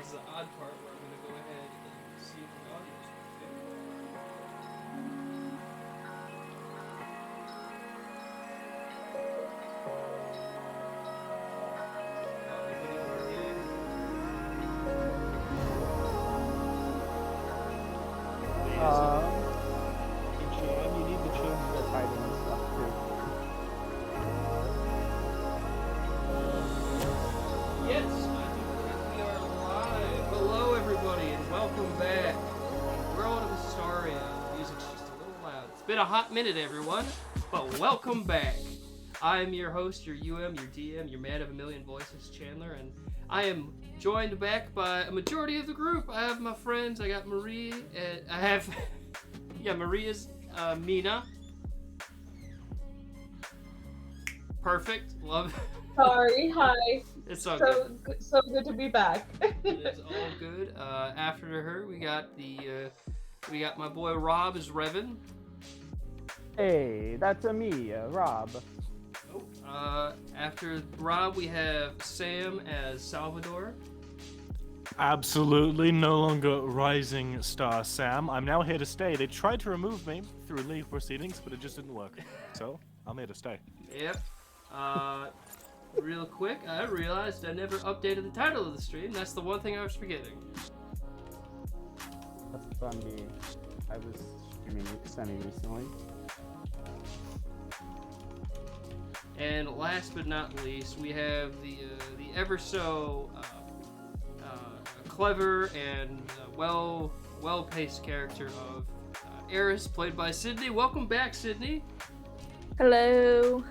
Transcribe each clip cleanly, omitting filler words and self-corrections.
is the odd part where I'm going to go ahead and see if the audio is You need to change the title and stuff too. Yes, I do believe we are live. Hello, everybody, and welcome back. World of Astaria. The music's just a little loud. It's been a hot minute, everyone, but welcome back. I am your host, your UM, your DM, your man of a million voices, Chandler, and I am joined back by a majority of the group. I have my friends. I got Marie. I have, Maria's Mina. Perfect. Love it. Sorry, hi. It's all good. So good to be back. It's all good. After her, we got my boy Rob as Revan. Hey, that's me, Rob. After Rob, we have Sam as Salvador. Absolutely no longer Rising Star Sam. I'm now here to stay. They tried to remove me through legal proceedings, but it just didn't work. So, I'm here to stay. Yep. Real quick, I realized I never updated the title of the stream. That's the one thing I was forgetting. That's on me. I was streaming semi-recently. And last but not least, we have the ever so clever and well-paced character of Eris, played by Sydney. Welcome back, Sydney. Hello.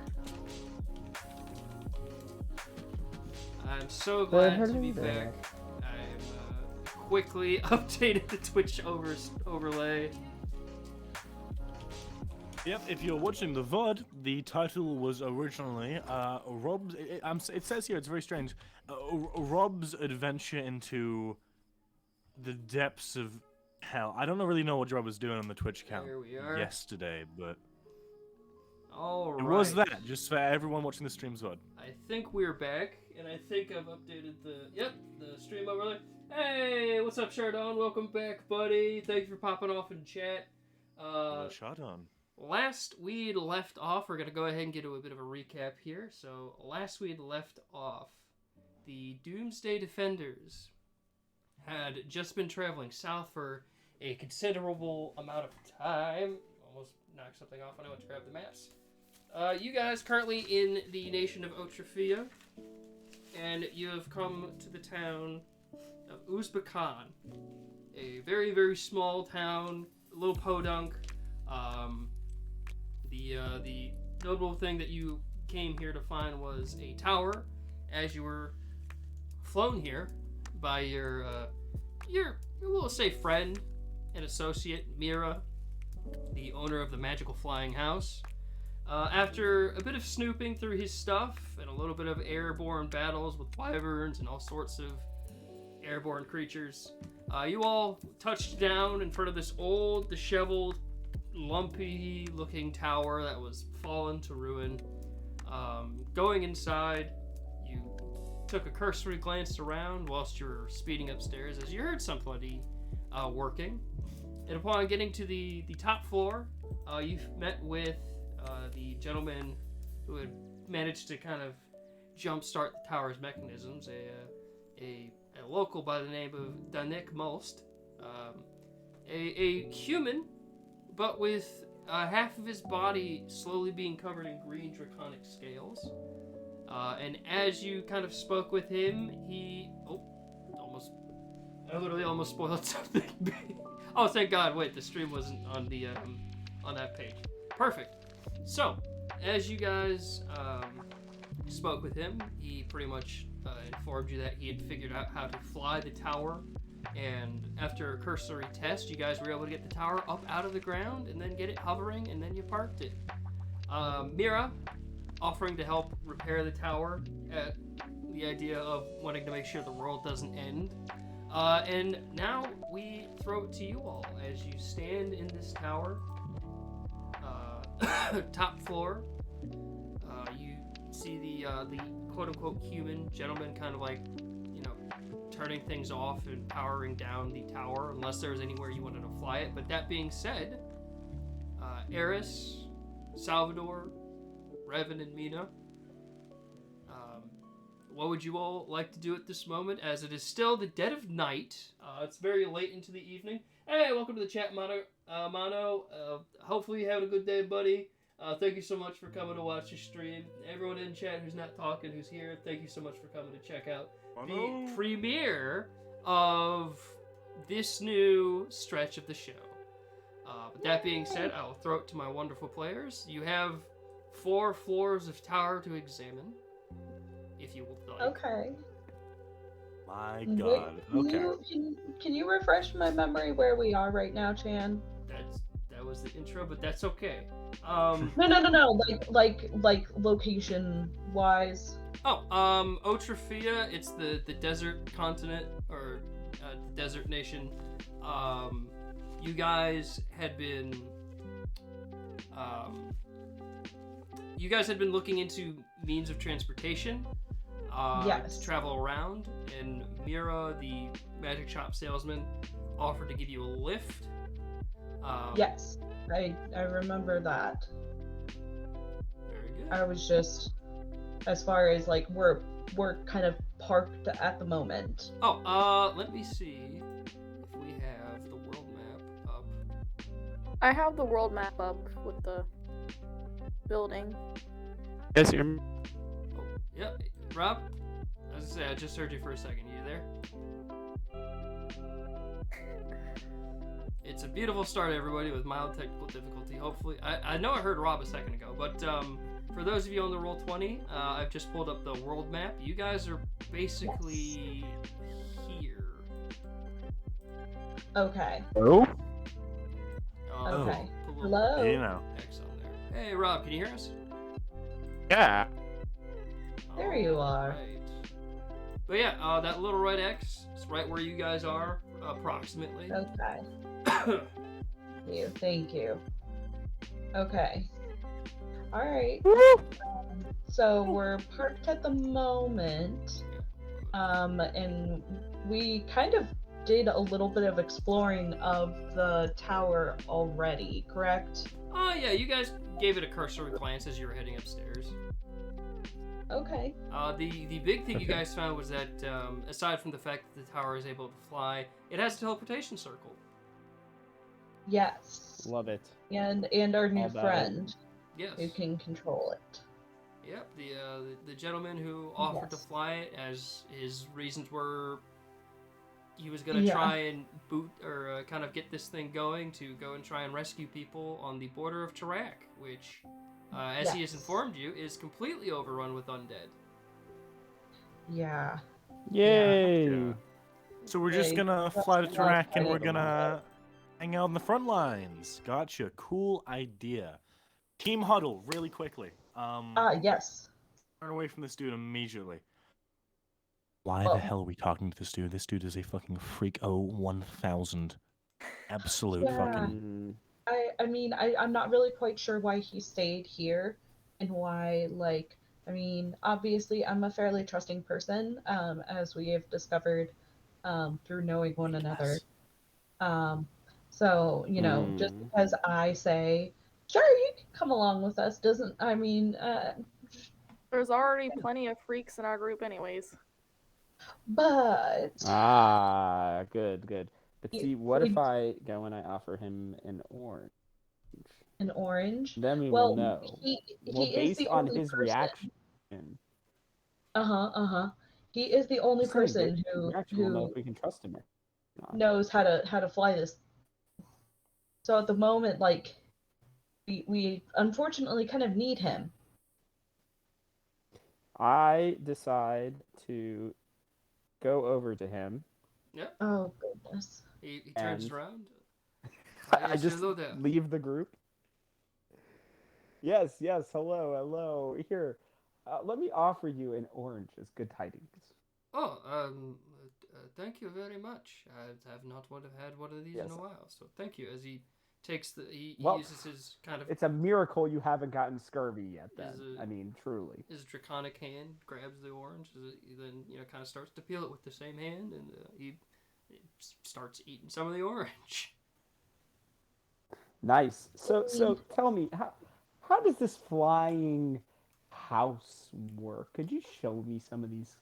I'm so glad to be hello back. I quickly updated the Twitch overlay. Yep, if you're watching the VOD, the title was originally Rob's. It says here, it's very strange. Rob's adventure into the depths of hell. I don't really know what Rob was doing on the Twitch account There we are. yesterday, but All right. it was that, just for everyone watching the stream's VOD. I think we're back, and I think I've updated the stream overlay. Hey, what's up, Chardon? Welcome back, buddy. Thank you for popping off in chat. Shot on. Last we'd left off, we're going to go ahead and get a bit of a recap here. So, last we'd left off, the Doomsday Defenders had just been traveling south for a considerable amount of time. Almost knocked something off when I went to grab the maps. You guys currently in the nation of Otrafia, and you have come to the town of Uzbekistan, a very, very small town, a little podunk. The notable thing that you came here to find was a tower, as you were flown here by your we'll say friend and associate, Mira, the owner of the magical flying house. After a bit of snooping through his stuff and a little bit of airborne battles with wyverns and all sorts of airborne creatures, you all touched down in front of this old, disheveled, lumpy-looking tower that was fallen to ruin. Going inside, you took a cursory glance around whilst you were speeding upstairs as you heard somebody working. And upon getting to the top floor, you met with the gentleman who had managed to kind of jumpstart the tower's mechanisms, a local by the name of Danik Most, a human, but with half of his body slowly being covered in green draconic scales. And as you kind of spoke with him, I literally almost spoiled something. Oh, thank God! Wait, the stream wasn't on the on that page. Perfect. So, as you guys spoke with him, he pretty much informed you that he had figured out how to fly the tower, and after a cursory test, you guys were able to get the tower up out of the ground and then get it hovering, and then you parked it. Mira, offering to help repair the tower at the idea of wanting to make sure the world doesn't end. And now we throw it to you all as you stand in this tower, top floor. You see the quote-unquote human gentleman kind of like, turning things off and powering down the tower, unless there was anywhere you wanted to fly it. But that being said, Eris, Salvador, Revan, and Mina, what would you all like to do at this moment, as it is still the dead of night? It's very late into the evening. Hey, welcome to the chat, Mono. Hopefully you had a good day, buddy. Thank you so much for coming to watch the stream. Everyone in chat who's not talking, who's here, thank you so much for coming to check out the premiere of this new stretch of the show. But that being said, I'll throw it to my wonderful players. You have 4 floors of tower to examine, if you would like. Okay. My God. Okay. Can you refresh my memory where we are right now, Chan? That was the intro, but that's okay. No. Like location wise. Otrafia, it's the desert continent, or the desert nation. You guys had been looking into means of transportation Yes. to travel around, and Mira, the magic shop salesman, offered to give you a lift. Yes, I remember that. Very good. I was just, as far as like we're kind of parked at the moment. Let me see if we have the world map up. I have the world map up with the building. Yes, you're. Oh, yeah, Rob. As I say, I just heard you for a second. You there? It's a beautiful start, everybody, with mild technical difficulty. Hopefully, I know I heard Rob a second ago, but for those of you on the Roll20, I've just pulled up the world map. You guys are basically here. Okay. Oh. Okay. Put a little Hello. You know. X on there. Hey, Rob, can you hear us? Yeah. There you are. Alright. But yeah, that little red X is right where you guys are, approximately. Okay. Thank you. Okay. All right. So we're parked at the moment, and we kind of did a little bit of exploring of the tower already, correct? Oh yeah, you guys gave it a cursory glance as you were heading upstairs. Okay. The big thing you guys found was that, aside from the fact that the tower is able to fly, it has a teleportation circle. Yes. Love it. And our new All about it. friend Yes. who can control it. Yep. The gentleman who offered to Yes. fly it, as his reasons were, he was gonna Yeah. try and boot or kind of get this thing going to go and try and rescue people on the border of Tarak, which, as he has Yes. informed you, is completely overrun with undead. Yeah. Yay! Yeah. So we're just They gonna just fly to love Tarak and we're fighting. gonna hang out on the front lines. Gotcha. Cool idea. Team huddle, really quickly. Yes. Turn away from this dude immediately. Why Oh. the hell are we talking to this dude? This dude is a fucking freak 1000. Absolute Yeah. fucking. I mean, I'm not really quite sure why he stayed here and why, like, I mean, obviously I'm a fairly trusting person, as we have discovered through knowing one another. So, you know, just Mm. because I say, sure, you can come along with us, doesn't, I mean, There's already plenty of freaks in our group anyways. but, Ah, good. But You- see, what we- if I go and I offer him an orange? an orange. Then we Well, will know. he Well, is based the on only his person. reaction. He is the only Just saying, person based on his reaction, we'll know who if we can trust him or not. knows how to fly this. So at the moment, like, we unfortunately kind of need him. I decide to go over to him. Yep. Oh goodness. He turns And- around. I Yes, just hello there. leave the group. Yes, hello. Here, let me offer you an orange as good tidings. Oh, thank you very much. I have not had one of these in Yes. a while, so thank you. As he takes the he Well, uses his kind of it's a miracle you haven't gotten scurvy yet. Then Is I mean, truly. his draconic hand grabs the orange, then kind of starts to peel it with the same hand, and he starts eating some of the orange. Nice. So tell me, how does this flying house work? Could you show me some of these,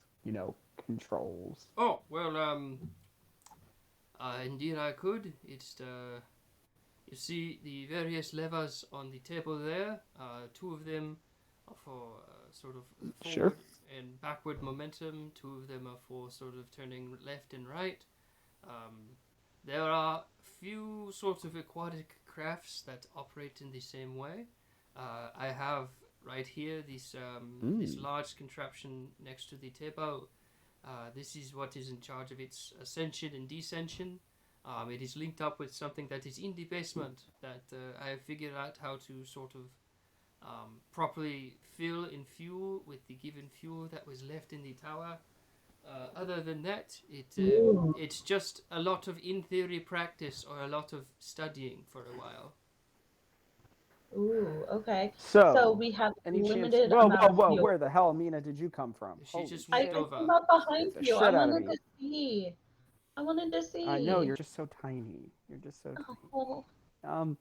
controls? Oh well, indeed I could. It's you see the various levers on the table there. Two of them are for sort of Sure. forward and backward momentum. Two of them are for sort of turning left and right. Um, there are few sorts of aquatic crafts that operate in the same way. I have right here this large contraption next to the table. This is what is in charge of its ascension and descension. It is linked up with something that is in the basement that I have figured out how to sort of properly fill in fuel with the given fuel that was left in the tower. Other than that, it's just a lot of in theory practice or a lot of studying for a while. Ooh, okay. So So, we have any chance? limited Whoa, amount whoa, of whoa! fuel. Where the hell, Mina, did you come from? She Holy just I, walked shit! I over. came up behind Scared the you. I shit out of wanted me. to see. I wanted to I know see. you're just so tiny. You're just so tiny. Oh,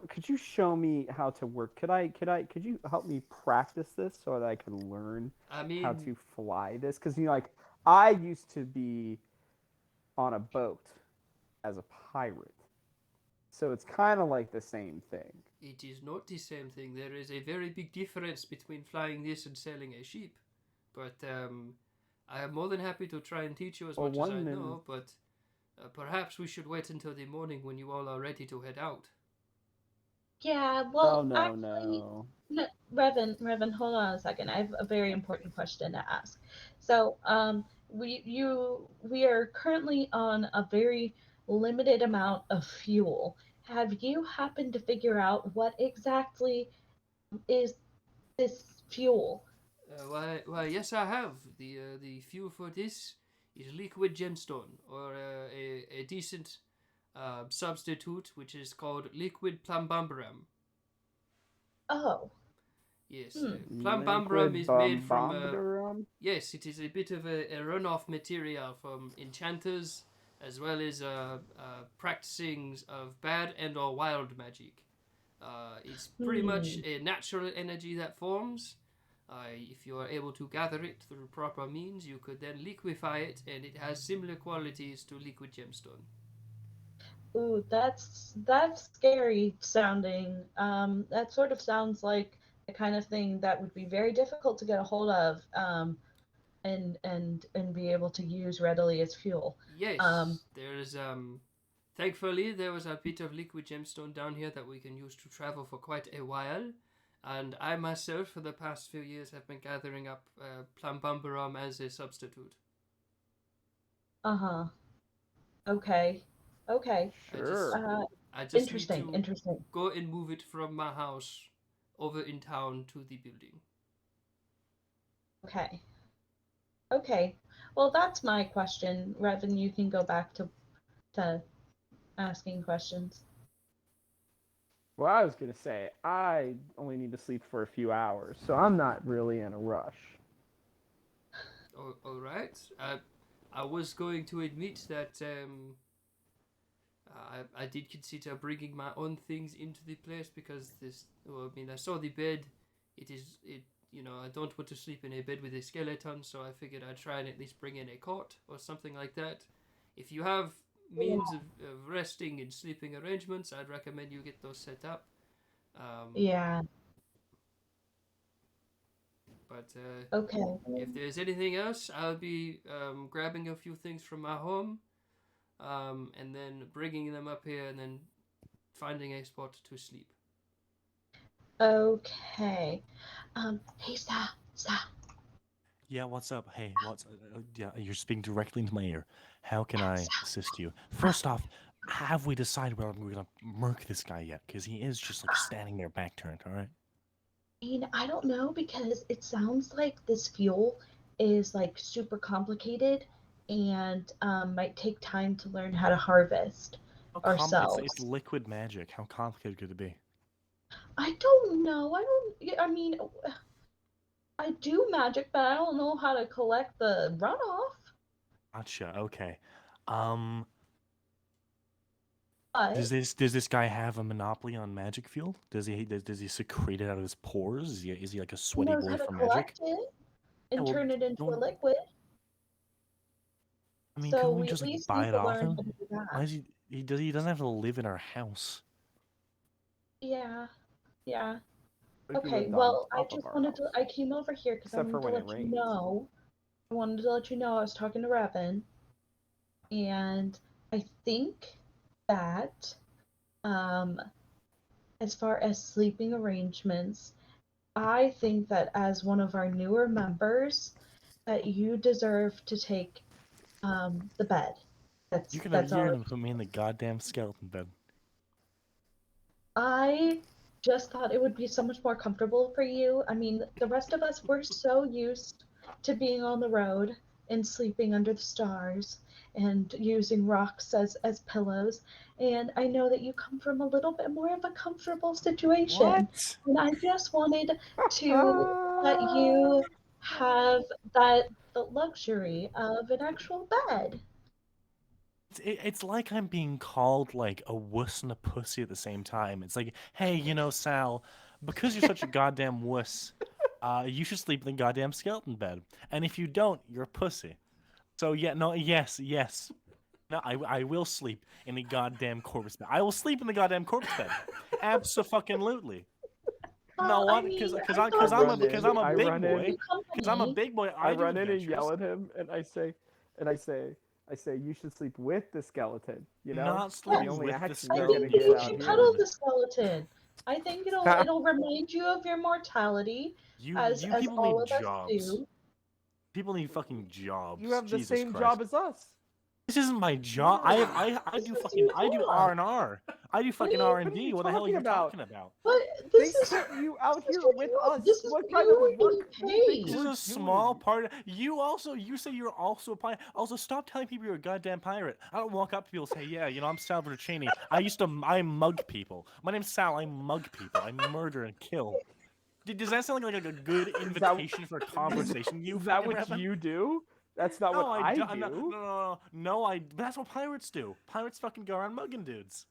Could you show me how to work? Could you help me practice this so that I can learn I how mean, to fly this? Because like I used to be on a boat as a pirate, so it's kind of like the same thing. it is not the same thing. There is a very big difference between flying this and sailing a ship. But I am more than happy to try and teach you as Well, much as I one in know. But perhaps we should wait until the morning when you all are ready to head out. yeah. no, Well, no, actually, no. no, Revan, hold on a second. I have a very important question to ask. So, we are currently on a very limited amount of fuel. Have you happened to figure out what exactly is this fuel? Why, yes, I have. The fuel for this is liquid gemstone, or a decent substitute, which is called liquid plumbumberum. Oh, Yes, hmm. plumbumberum Liquid is made from bombardium. yes, it is a bit of a runoff material from enchanters, as well as practicings of bad and or wild magic. It's pretty much Hmm. a natural energy that forms. If you are able to gather it through proper means, you could then liquefy it, and it has similar qualities to liquid gemstone. Ooh, that's scary sounding. That sort of sounds like the kind of thing that would be very difficult to get a hold of, and be able to use readily as fuel. Um, Yes, there is. Thankfully, there was a bit of liquid gemstone down here that we can use to travel for quite a while. And I myself, for the past few years, have been gathering up plumbumberum as a substitute. uh-huh. Okay. Okay. I just, Sure. Uh, I just need interesting, to interesting. go and move it from my house over in town to the building. Okay. Okay. Well, that's my question. Revan, you can go back to asking questions. Well, I was gonna say I only need to sleep for a few hours, so I'm not really in a rush. All right. I was going to admit that I did consider bringing my own things into the place because this. Well, I mean, I saw the bed. It. I don't want to sleep in a bed with a skeleton, so I figured I'd try and at least bring in a cot or something like that. If you have means of resting and sleeping arrangements, I'd recommend you get those set up. Um, Yeah. but Okay. if there's anything else, I'll be grabbing a few things from my home, and then bringing them up here, and then finding a spot to sleep. Okay. Hey, Sa. Yeah, what's up? Hey, yeah, you're speaking directly into my ear. How can I Sa. assist you? First off, have we decided whether we're gonna murk this guy yet? Because he is just like standing there back turned, all right? I don't know because it sounds like this fuel is like super complicated and might take time to learn how to harvest. ourselves. It's liquid magic. How complicated could it be? I don't know. I mean, I do magic, but I don't know how to collect the runoff. Gotcha. Okay. But Does this guy have a monopoly on magic fuel? Does he secrete it out of his pores? Is he like a he sweaty knows boy how to for magic? collect it and well, turn it into a don't- liquid. I mean, So couldn't we we at just like least buy need it to off learn him? how to do Why that. is he doesn't have to live in our house. Yeah. Yeah. What if he Okay, lived on well, I top of just our wanted house? to. I came over here because I Except for wanted to when it let you rains. know. I wanted to let you know I was talking to Revan, and I think that, as far as sleeping arrangements, I think that as one of our newer members, that you deserve to take the bed. You could have That's all. yearned and put me in the goddamn skeleton bed. I just thought it would be so much more comfortable for you. I mean, the rest of us, we're so used to being on the road and sleeping under the stars and using rocks as pillows. And I know that you come from a little bit more of a comfortable situation. What? And I just wanted to let you have the luxury of an actual bed. It's like I'm being called like a wuss and a pussy at the same time. It's like, hey, you know, Sal, because you're such a goddamn wuss, you should sleep in the goddamn skeleton bed. And if you don't, you're a pussy. So yeah, no, yes. No, I will sleep in the goddamn corpse bed. I will sleep in the goddamn corpse bed. Abso-fucking-lutely. No, I what? mean, Because I because thought I'm this a was because I'm a I big run in. boy. Because I'm a big boy. I do run in and adventures. yell at him, and I say, you should sleep with the skeleton. You know, Not You're sleeping the only with the action I you're skeleton. gonna think get you out should here. cuddle the skeleton. I think it'll remind you of your mortality, You as people all need of us jobs. do. People need fucking jobs. You have the Jesus same Christ. job as us. This isn't my job. I This do is fucking your I do job. R&R. I do fucking are R&D. you What the hell are you talking about? talking about? But They this is sent you out this is here your with job. us. This is What you kind of are work getting do you think paid. This is we're a small doing? part. You say you're also a pirate. Also, stop telling people you're a goddamn pirate. I don't walk up to people and say, yeah, you know, I'm Salvador Cheney. I mug people. My name's Sal. I mug people. I murder and kill. Does that sound like a good invitation for a conversation? You Is that fucking what Revan? you do? That's not No, what I I don't. do. No. But that's what pirates do. Pirates fucking go around mugging dudes.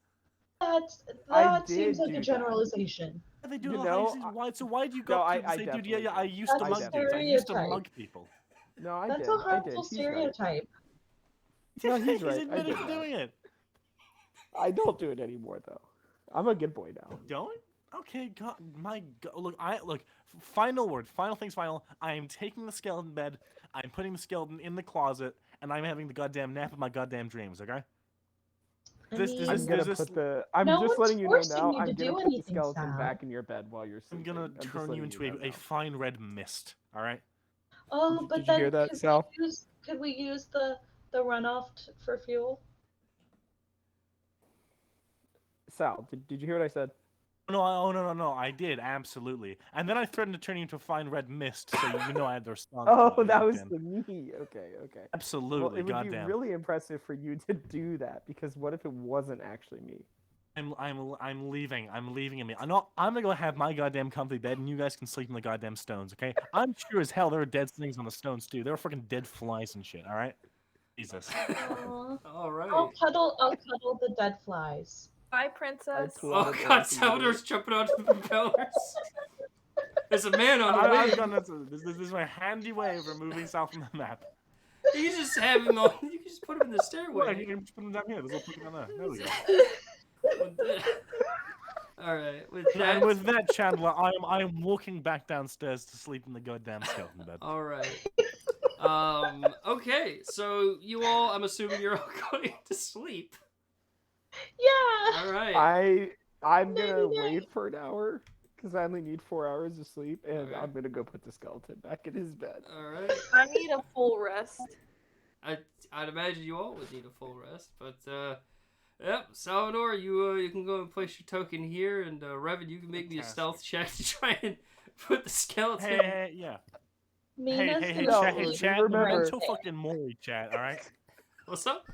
I That seems did like do a that. generalization. Yeah, they do You the high know, seas. Why? So why do you no, go up to them and I say, dude, definitely I did. used to That's mug a dudes. I used to stereotype. mug people. No, I That's did. a harmful He's right. stereotype. No, he's He's right. I admitting did to that. doing it. I don't do it anymore though. I'm a good boy now. Don't? Okay, God, my God. Look. Final word. Final things. Final. I am taking the skeleton bed. I'm putting the skeleton in the closet, and I'm having the goddamn nap of my goddamn dreams. Okay. I This- mean, this- I'm this- gonna this- put the. I'm no just one's letting you know forcing now. you I'm to gonna do put the anything, skeleton Sal. back in your bed while you're I'm sleeping. gonna just turn you letting into know a now. fine red mist. All right. Oh, Did but you then hear that, Sal? could we use the runoff for fuel? Sal, did you hear what I said? No. I did absolutely. And then I threatened to turn you into a fine red mist, so you know I had the response. Oh, that was LinkedIn. the me. Okay. Well, Absolutely. it would be Goddamn. really impressive for you to do that because what if it wasn't actually me? I'm leaving. I'm leaving him. I'm gonna go have my goddamn comfy bed, and you guys can sleep in the goddamn stones. Okay? I'm sure as hell there are dead things on the stones too. There are freaking dead flies and shit. All right? Jesus. Aw. All right. I'll cuddle the dead flies. Bye, princess. Oh God, Salvador's jumping onto the propellers. There's a man on the I've wing. done this. This is my handy way of removing South from the map. You can just have him on. You can just put him in the Right, stairway. you can just put them down here. There's a little down there. There we go. All right. With that. And with that, Chandler, I'm walking back downstairs to sleep in the goddamn skeleton bed. All right. Okay. So you all, I'm assuming you're all going to sleep. Yeah. All right. I'm gonna Nighty-night. wait for an hour because I only need 4 hours of sleep, and Okay. I'm gonna go put the skeleton back in his bed. All right. I need a full rest. I'd imagine you all would need a full rest, but yep, Salvador, you can go and place your token here, and Revan, you can make me a stealth check to try and put the skeleton. Hey, yeah. Mina's Hey, gonna No, sleep chat. remember- right Until there. fucking Maury, chat. All right. What's up?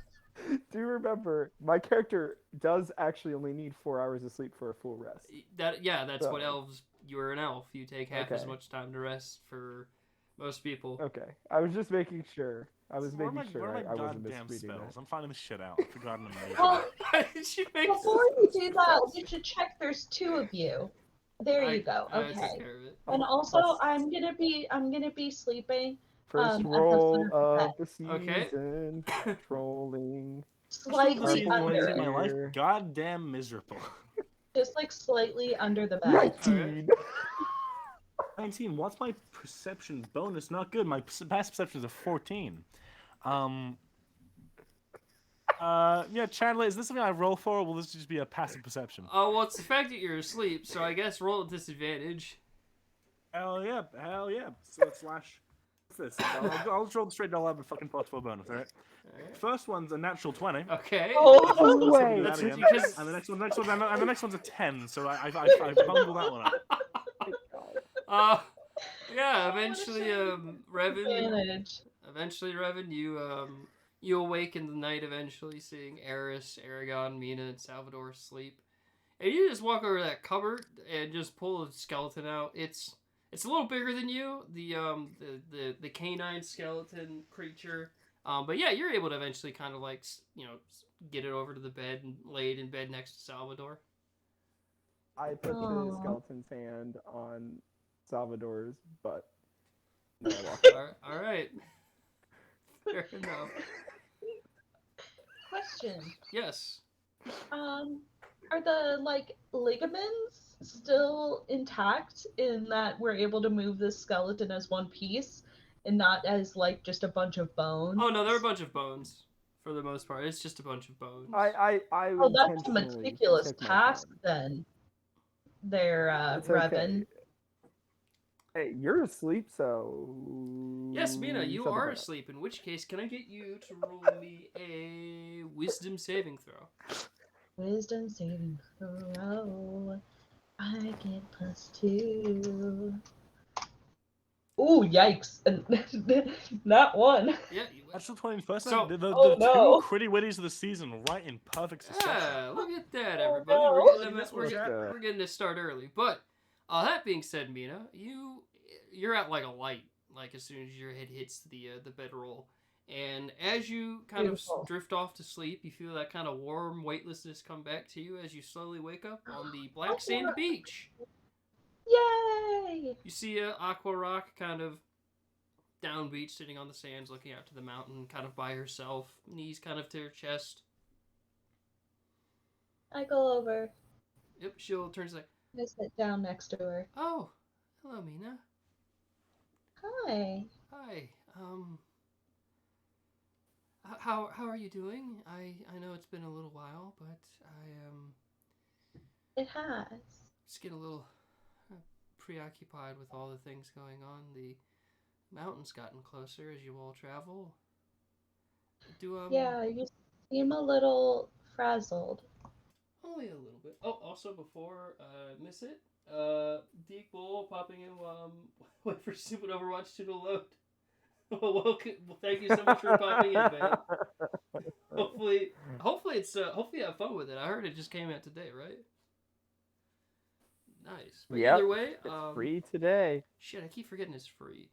Do remember, my character does actually only need 4 hours of sleep for a full rest. That's what So- elves. You're an elf. You take half as Okay. much time to rest for most people. Okay, I was just making sure. I was Where are making my, where sure are my I wasn't goddamn misreading spells? that. I'm finding this shit out. I forgot them immediately. Well, She makes before you do that, we should check there's 2 of you. There you go. I took Okay. care of it. And I'll- also, I'll- I'm gonna be sleeping First at the roll center of the bed, of the Okay. season, trolling. slightly Season under in it, my life, Here. goddamn miserable. just like slightly under the bed. 19! 19. What's my perception bonus? Not good. My past perception is a 14. Yeah, Chandler, is this something I roll for, or will this just be a passive perception? Oh, well, it's the fact that you're asleep, so I guess roll at disadvantage. Hell yeah. So let's slash. What's this? I'll just roll the straight doll out with fucking +4 bonus, alright? Alright. First one's a natural 20. Okay. Oh, No way! That again. because- And the next one's a 10, so I bungled that one up. Yeah, eventually, advantage. Revan, you awake in the night eventually, seeing Eris, Aragon, Mina, and Salvador sleep. And you just walk over to that cupboard and just pull a skeleton out. It's a little bigger than you, the canine skeleton creature. But yeah, you're able to eventually kind of like, get it over to the bed and lay it in bed next to Salvador. I put the Aw. skeleton's hand on Salvador's butt. No, I walked out. All right. Fair enough. Question. Yes. Are the ligaments still intact in that we're able to move this skeleton as one piece and not as just a bunch of bones? Oh no, they're a bunch of bones for the most part. It's just a bunch of bones. I Oh, that's a intentionally meticulous took my task time. then. There, It's okay. Revan. Hey, you're asleep, so. Yes, Mina, you shut the are fuck up. asleep. In which case, can I get you to roll me a wisdom saving throw? Wisdom saving throw. I get +2. Ooh, yikes. Not one. Yeah. Natural 20 first. So- the Oh, no. two Critty Witties of the season, right in perfect succession. Yeah, look at that, Oh, everybody. no. We're getting to start early. But that being said, Mina, you're at like a light, like as soon as your head hits the bedroll. And as you kind Beautiful. of drift off to sleep, you feel that kind of warm weightlessness come back to you as you slowly wake up on the black sand beach. Yay! You see Aqua Rock kind of down beach, sitting on the sands, looking out to the mountain, kind of by herself, knees kind of to her chest. I go over. Yep, she'll turn to like, I sit down next to her. oh, hello, Mina. Hi. Hi. How are you doing? I know it's been a little while, but I It has. just get a little preoccupied with all the things going on. The mountain's gotten closer as you all travel. Yeah, you seem a little frazzled. Only a little bit. Oh, also before I miss it, Deek Bull popping in while I'm wait for stupid Overwatch 2 to load. Well, thank you so much for popping in, man. Hopefully you have fun with it. I heard it just came out today, right? Nice. But Yep, either way, It's free today. shit, I keep forgetting it's free.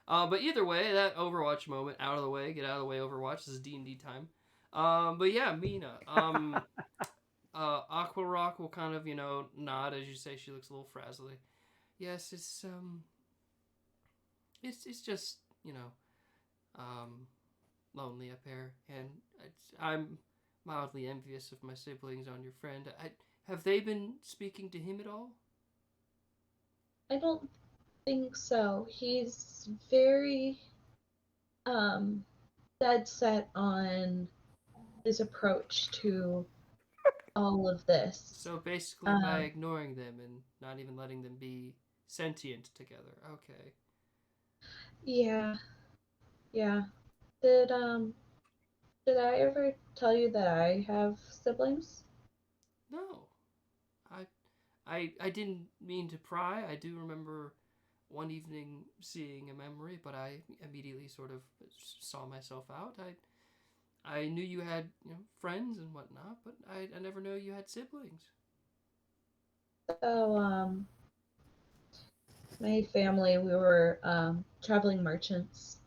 But either way, that Overwatch moment out of the way. Get out of the way, Overwatch. This is D&D time. But yeah, Mina. Aqua Rock will kind of, nod as you say she looks a little frazzly. Yes, it's just, lonely up here, and I'm mildly envious of my siblings on your friend. Have they been speaking to him at all? I don't think so. He's very dead set on his approach to all of this. So basically, by ignoring them and not even letting them be sentient together. Okay. Yeah. Did I ever tell you that I have siblings? No, I didn't mean to pry. I do remember one evening seeing a memory, but I immediately sort of saw myself out. I knew you had friends and whatnot, but I never knew you had siblings. So, my family, we were traveling merchants.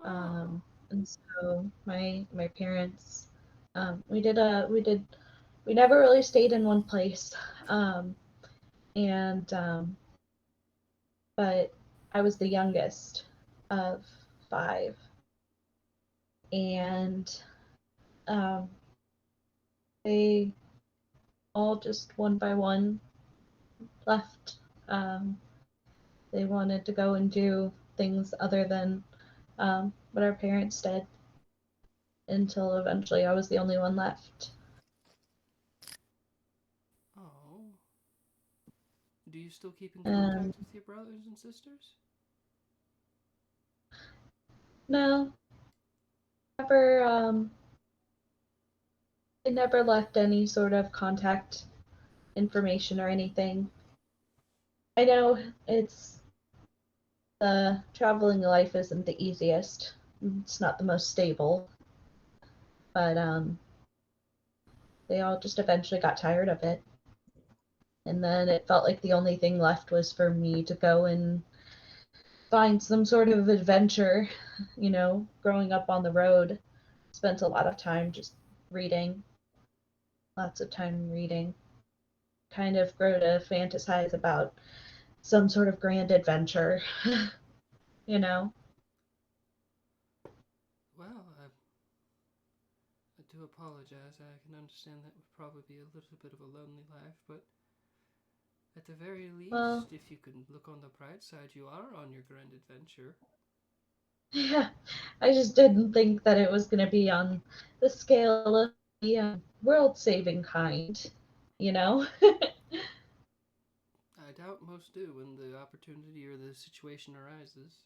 Oh, And so my parents, we never really stayed in one place. Um, and But I was the youngest of five, and um, they all just one by one left. Um, they wanted to go and do things other than what our parents did until eventually I was the only one left. oh. Do you still keep in And contact with your brothers and sisters? no, never. They never left any sort of contact information or anything. I know it's the traveling life isn't the easiest. It's not the most stable, but they all just eventually got tired of it. And then it felt like the only thing left was for me to go and find some sort of adventure. Growing up on the road, spent a lot of time just reading, lots of time reading. Kind of grow to fantasize about some sort of grand adventure, you know? Well, I do apologize. I can understand that would probably be a little bit of a lonely life, but at the very Well, least, if you can look on the bright side, you are on your grand adventure. yeah, I just didn't think that it was going to be on the scale of the world saving kind, you know? I doubt most do when the opportunity or the situation arises.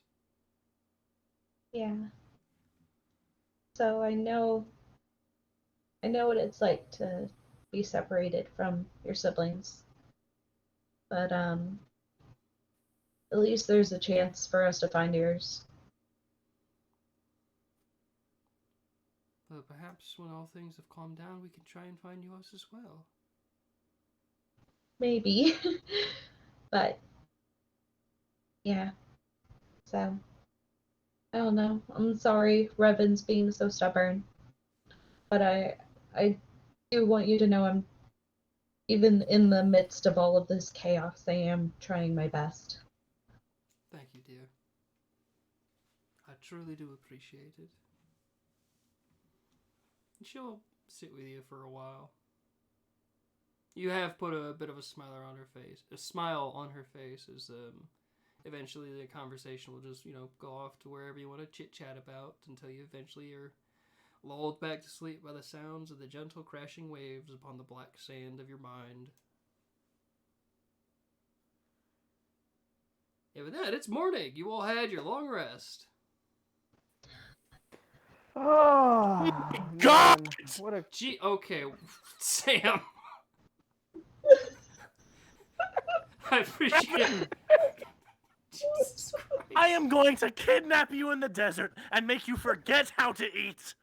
Yeah. So I know what it's like to be separated from your siblings. But at least there's a chance for us to find yours. But perhaps when all things have calmed down, we can try and find yours as well. Maybe. But yeah. So I don't know. I'm sorry Revan's being so stubborn. But I do want you to know I'm even in the midst of all of this chaos, I am trying my best. Thank you, dear. I truly do appreciate it. And she'll sit with you for a while. You have put a bit of a smile on her face as eventually the conversation will just go off to wherever you want to chit chat about until you eventually are lulled back to sleep by the sounds of the gentle crashing waves upon the black sand of your mind. Yeah, with that, it's morning. You all had your long rest. Oh, God! man. What a. Gee, okay, Sam. I appreciate it. Jesus Christ. I am going to kidnap you in the desert and make you forget how to eat.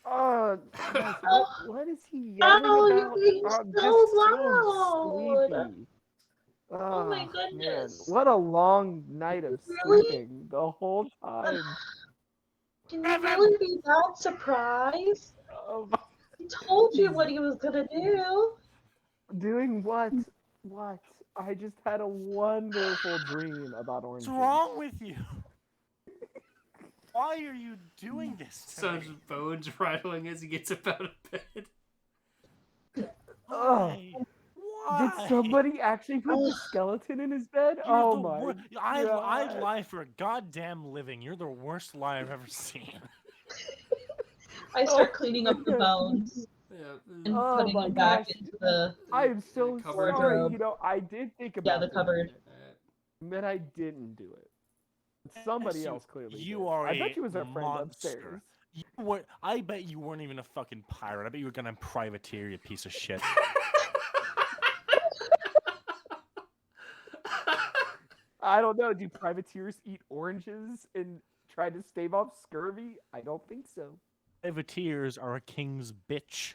Oh, guys, Oh, what is he yelling you're about? being I'm so just loud. sleepy. Oh my Oh, man. goodness. What a long night of Really? sleeping the whole time. Can you really be that surprised? Oh, He told you he's what he was gonna do. doing what? What? I just had a wonderful dream about What's oranges. wrong with you? Why are you doing this to Sounds me? of bones rattling as he gets up out of bed. Why? Did Why? somebody actually put the skeleton in his bed? You're Oh the my worst. I god. lie for a goddamn living. You're the worst lie I've ever seen. I start cleaning up the man. bones Yeah, and Oh putting my them back gosh. into the I am so cupboard. sorry. wardrobe. I did think Yeah, about the doing cupboard. it, but I didn't do it. Somebody else clearly You did. are I bet a you was our friend monster. upstairs. I bet you weren't even a fucking pirate. I bet you were gonna privateer, you piece of shit. I don't know. Do privateers eat oranges and try to stave off scurvy? I don't think so. Privateers are a king's bitch.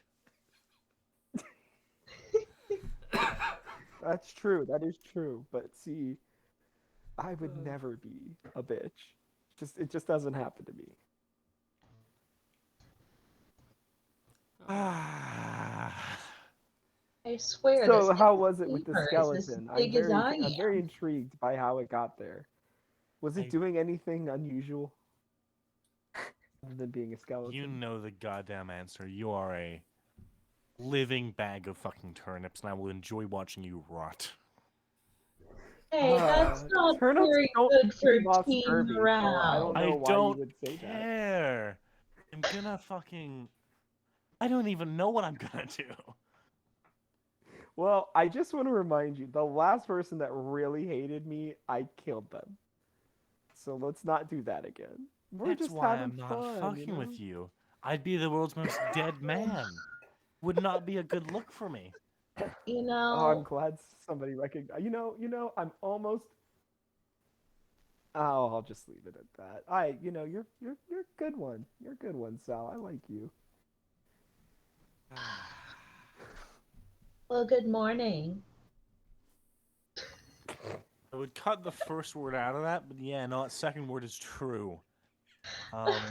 That's true. That is true. But see, I would never be a bitch. It just doesn't happen to me. I swear. So this how was it with the lemur is as skeleton? big as I I'm very am. intrigued by how it got there. Was it doing anything unusual other than being a skeleton? You know the goddamn answer. You are a living bag of fucking turnips, and I will enjoy watching you rot. Hey, that's not turnips very don't good for stave off team scurvy, so I don't morale. know I why you don't would say that. care. I'm gonna fucking... I don't even know what I'm gonna do. Well, I just want to remind you, the last person that really hated me, I killed them. So let's not do that again. We're That's just why having I'm not fun, fucking you know? with you. I'd be the world's most dead man. Would not be a good look for me. You Oh, I'm know, glad somebody recognized. I'm almost. Oh, I'll just leave it at that. You're a good one. You're a good one, Sal. I like you. well, good morning. I would cut the first word out of that, but yeah, no, that second word is true. I'm gonna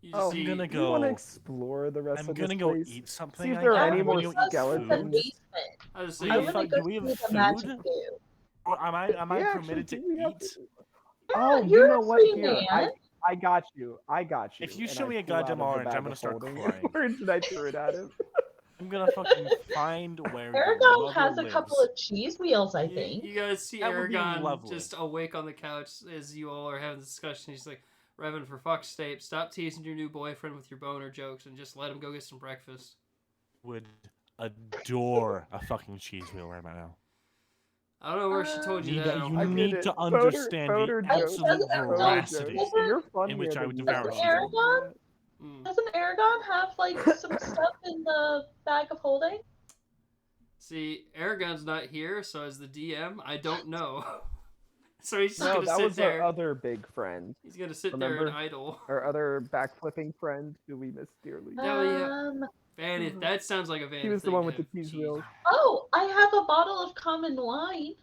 You want to go. explore the rest I'm of this gonna go place? eat See something. if there are Yeah, any I'm more gonna go eat let's go to the skeletons. basement. I just Do say I we you, have, want to go do we have see the food? magic zoo. Or am I Yeah, actually, permitted to do we have? eat? Oh, You're you know a what? free Here, man. I got you. I got you. If you And show I me a pull out goddamn of the orange, bag I'm gonna of start holding crying. orange and I threw it at him. I'm gonna fucking find where your Aragon mother has a lives. couple of cheese wheels, I you, think. you guys see That would be Aragon lovely. just awake on the couch as you all are having this discussion. He's like, Revan, for fuck's sake, stop teasing your new boyfriend with your boner jokes and just let him go get some breakfast. Would adore a fucking cheese wheel right now. I don't know where she told you that. You I get need it. to understand Boner the jokes. absolute Boner veracity jokes. You're funnier in which I would than devour me, cheese though. wheel. Mm. Doesn't Aragon have like some stuff in the bag of holding? See, Aragon's not here, so as the DM, I don't know. So he's just No, gonna that sit was there. our other big friend. He's gonna sit there Remember? and idle. Our other backflipping friend who we miss dearly. Oh yeah, Vanny. That sounds like a Vanny. He was the thing one to with the have cheese wheels. Oh, I have a bottle of common wine.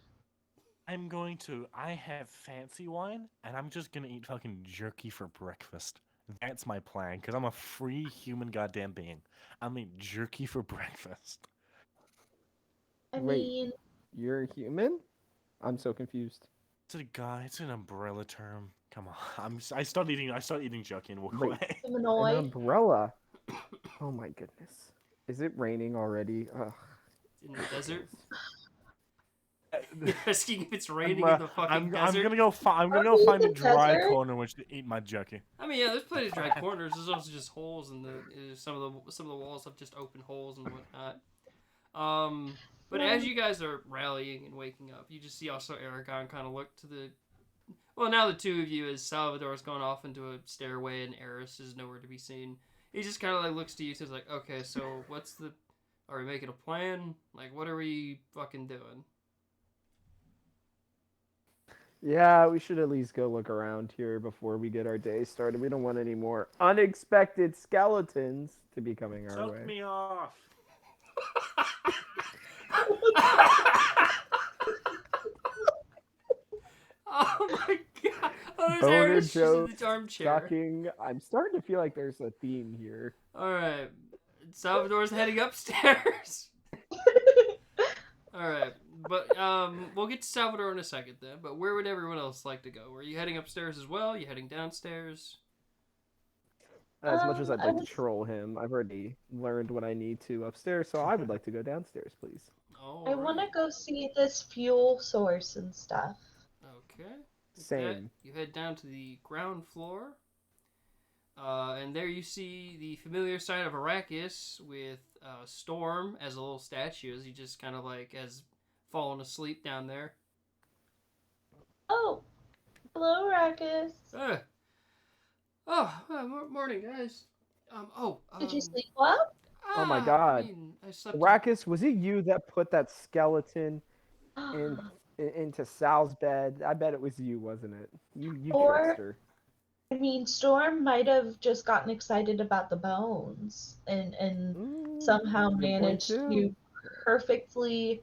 I have fancy wine, and I'm just gonna eat fucking jerky for breakfast. That's my plan, because I'm a free human goddamn being. I'm eat jerky for breakfast. I Wait. mean, You're a human? I'm so confused. It's an umbrella term. Come on, I start eating jerky and walk Wait. away. An humanoid. umbrella? Oh my goodness. Is it raining already? Ugh. In the desert. You're asking if it's raining I'm in the fucking I'm desert. gonna go find a the dry desert? corner in which to eat my jerky. I mean, yeah, there's plenty of dry corners. There's also just holes in some of the walls have just open holes and whatnot. But as you guys are rallying and waking up, you just see also Aragon kind of look to the. Well, now the two of you, as Salvador's gone off into a stairway and Eris is nowhere to be seen. He just kind of like looks to you, says like, "Okay, so what's the? Are we making a plan? Like, what are we fucking doing?" Yeah, we should at least go look around here before we get our day started. We don't want any more unexpected skeletons to be coming our way. Suck me off. Oh my god! Oh, there's Boner Eris. She's in jokes, the armchair. Shocking. I'm starting to feel like there's a theme here. All right, Salvador's heading upstairs. All right, but we'll get to Salvador in a second then. But where would everyone else like to go? Are you heading upstairs as well? You heading downstairs? As much as I'd I like was- to troll him, I've already learned what I need to upstairs, so I would like to go downstairs, please. All I want to right. go see this fuel source and stuff. Okay. With Same. that, you head down to the ground floor. And there you see the familiar sight of Arrakis with Storm as a little statue as he just kind of like has fallen asleep down there. Oh, hello, Arrakis. Morning, guys. Did you sleep well? Oh my God. I mean, I slept. Arrakis, was it you that put that skeleton into Sal's bed. I bet it was you, wasn't it? You Or trickster. I mean, Storm might have just gotten excited about the bones and somehow Good point managed too. to perfectly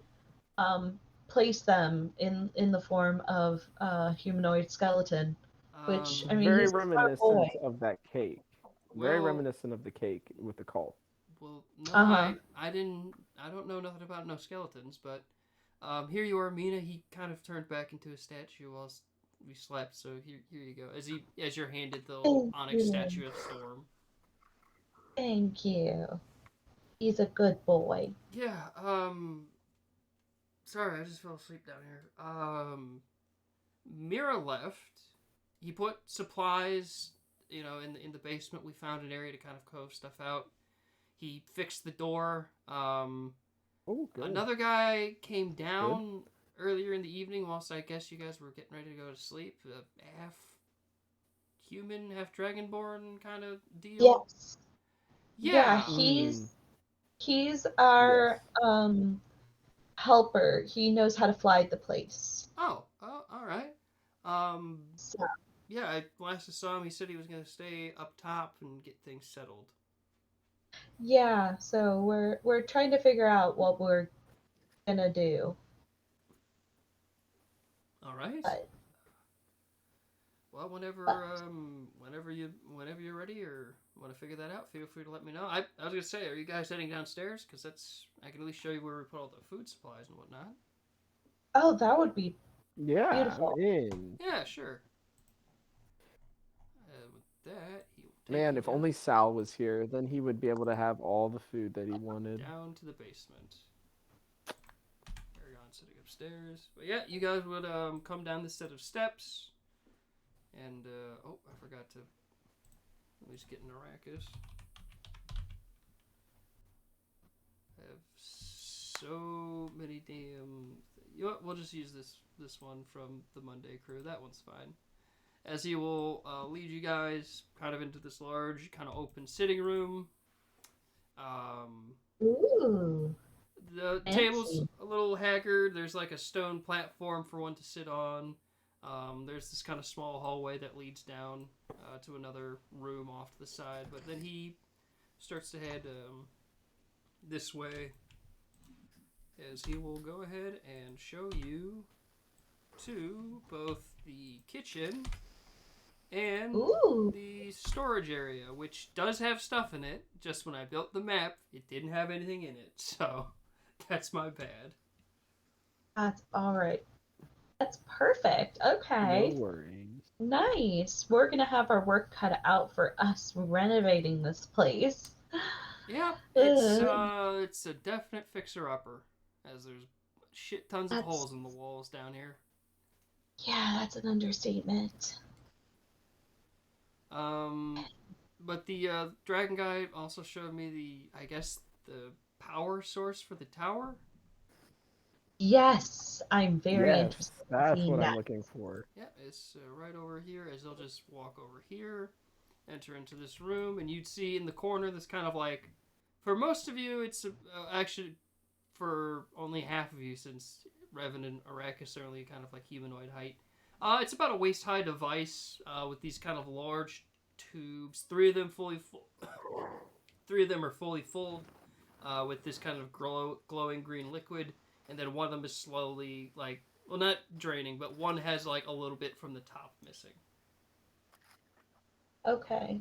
place them in the form of a humanoid skeleton. Which I mean, Very he's a smart boy. reminiscent of that cake. Very Well, reminiscent of the cake with the cult. well, no, Uh huh. I don't know nothing about no skeletons, but here you are, Mina. He kind of turned back into a statue while we slept. So here you go. As you're handed the little Thank onyx you. statue of Storm. Thank you. He's a good boy. Yeah. Sorry, I just fell asleep down here. Mira left. He put supplies, in the basement. We found an area to kind of cove stuff out. He fixed the door. Oh, good. Another guy came Good. down earlier in the evening, whilst I guess you guys were getting ready to go to sleep. Half human, half dragonborn kind of deal. Yes. Yeah, Yeah. he's Yes. our helper. He knows how to fly the place. Oh, all right. Um, So, yeah. Last I saw him, he said he was gonna stay up top and get things settled. yeah, so we're trying to figure out what we're gonna do. All right. But, Well, but whenever you're ready or want to figure that out, feel free to let me know. I was gonna say, are you guys heading downstairs? Because I can at least show you where we put all the food supplies and whatnot. oh, that would be Yeah, I'm beautiful. in. Yeah, sure. With that, he will take Man, you if only Sal was here, then he would be able to have all the food that he wanted. down to the basement. Aragon sitting upstairs. But yeah, you guys would come down this set of steps, and oh, I forgot to at least get an Arrakis. I have so many damn. You know what? We'll just use this one from the Monday crew. That one's fine. As he will lead you guys kind of into this large, kind of open sitting room. Ooh, The table's fancy. a little haggard. There's like a stone platform for one to sit on. There's this kind of small hallway that leads down to another room off to the side. But then he starts to head this way, as he will go ahead and show you to both the kitchen and Ooh, the storage area, which does have stuff in it. Just when I built the map, it didn't have anything in it, so that's my bad. that's all right. That's perfect. No Okay, worries. nice. We're gonna have our work cut out for us renovating this place. Yeah, Ugh, it's a definite fixer-upper, as there's shit tons of that's holes in the walls down here. yeah, that's an understatement. But the dragon guy also showed me I guess the power source for the tower. Yes, I'm very Yes, interested in that's seeing what I'm that. looking for. Yeah, it's right over here. As they'll just walk over here, enter into this room, and you'd see in the corner this kind of like, for most of you, it's actually for only half of you, since Revan and Arrakis are only kind of like humanoid height. It's about a waist high device with these kind of large tubes. Three of them three of them are fully full with this kind of glowing green liquid, and then one of them is slowly like, well, not draining, but one has like a little bit from the top missing. Okay,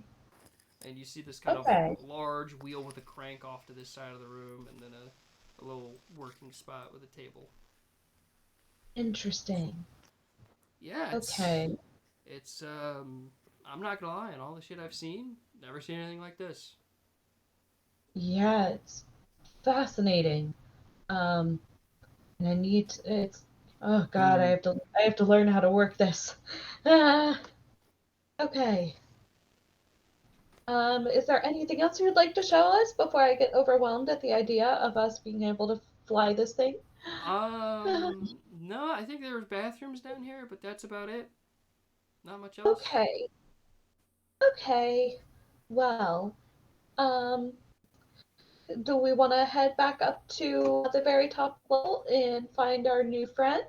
And you see this kind of okay, large wheel with a crank off to this side of the room, and then a little working spot with a table. interesting. Yeah, Okay, it's I'm not gonna lie, in all the shit I've seen, never seen anything like this. yeah, it's fascinating. Um, and I need it's oh God, Mm. I have to learn how to work this. Ah, okay. Is there anything else you'd like to show us before I get overwhelmed at the idea of us being able to fly this thing? No, I think there was bathrooms down here, but that's about it. Not much else. Okay, okay. Well, um, do we want to head back up to the very top level and find our new friend?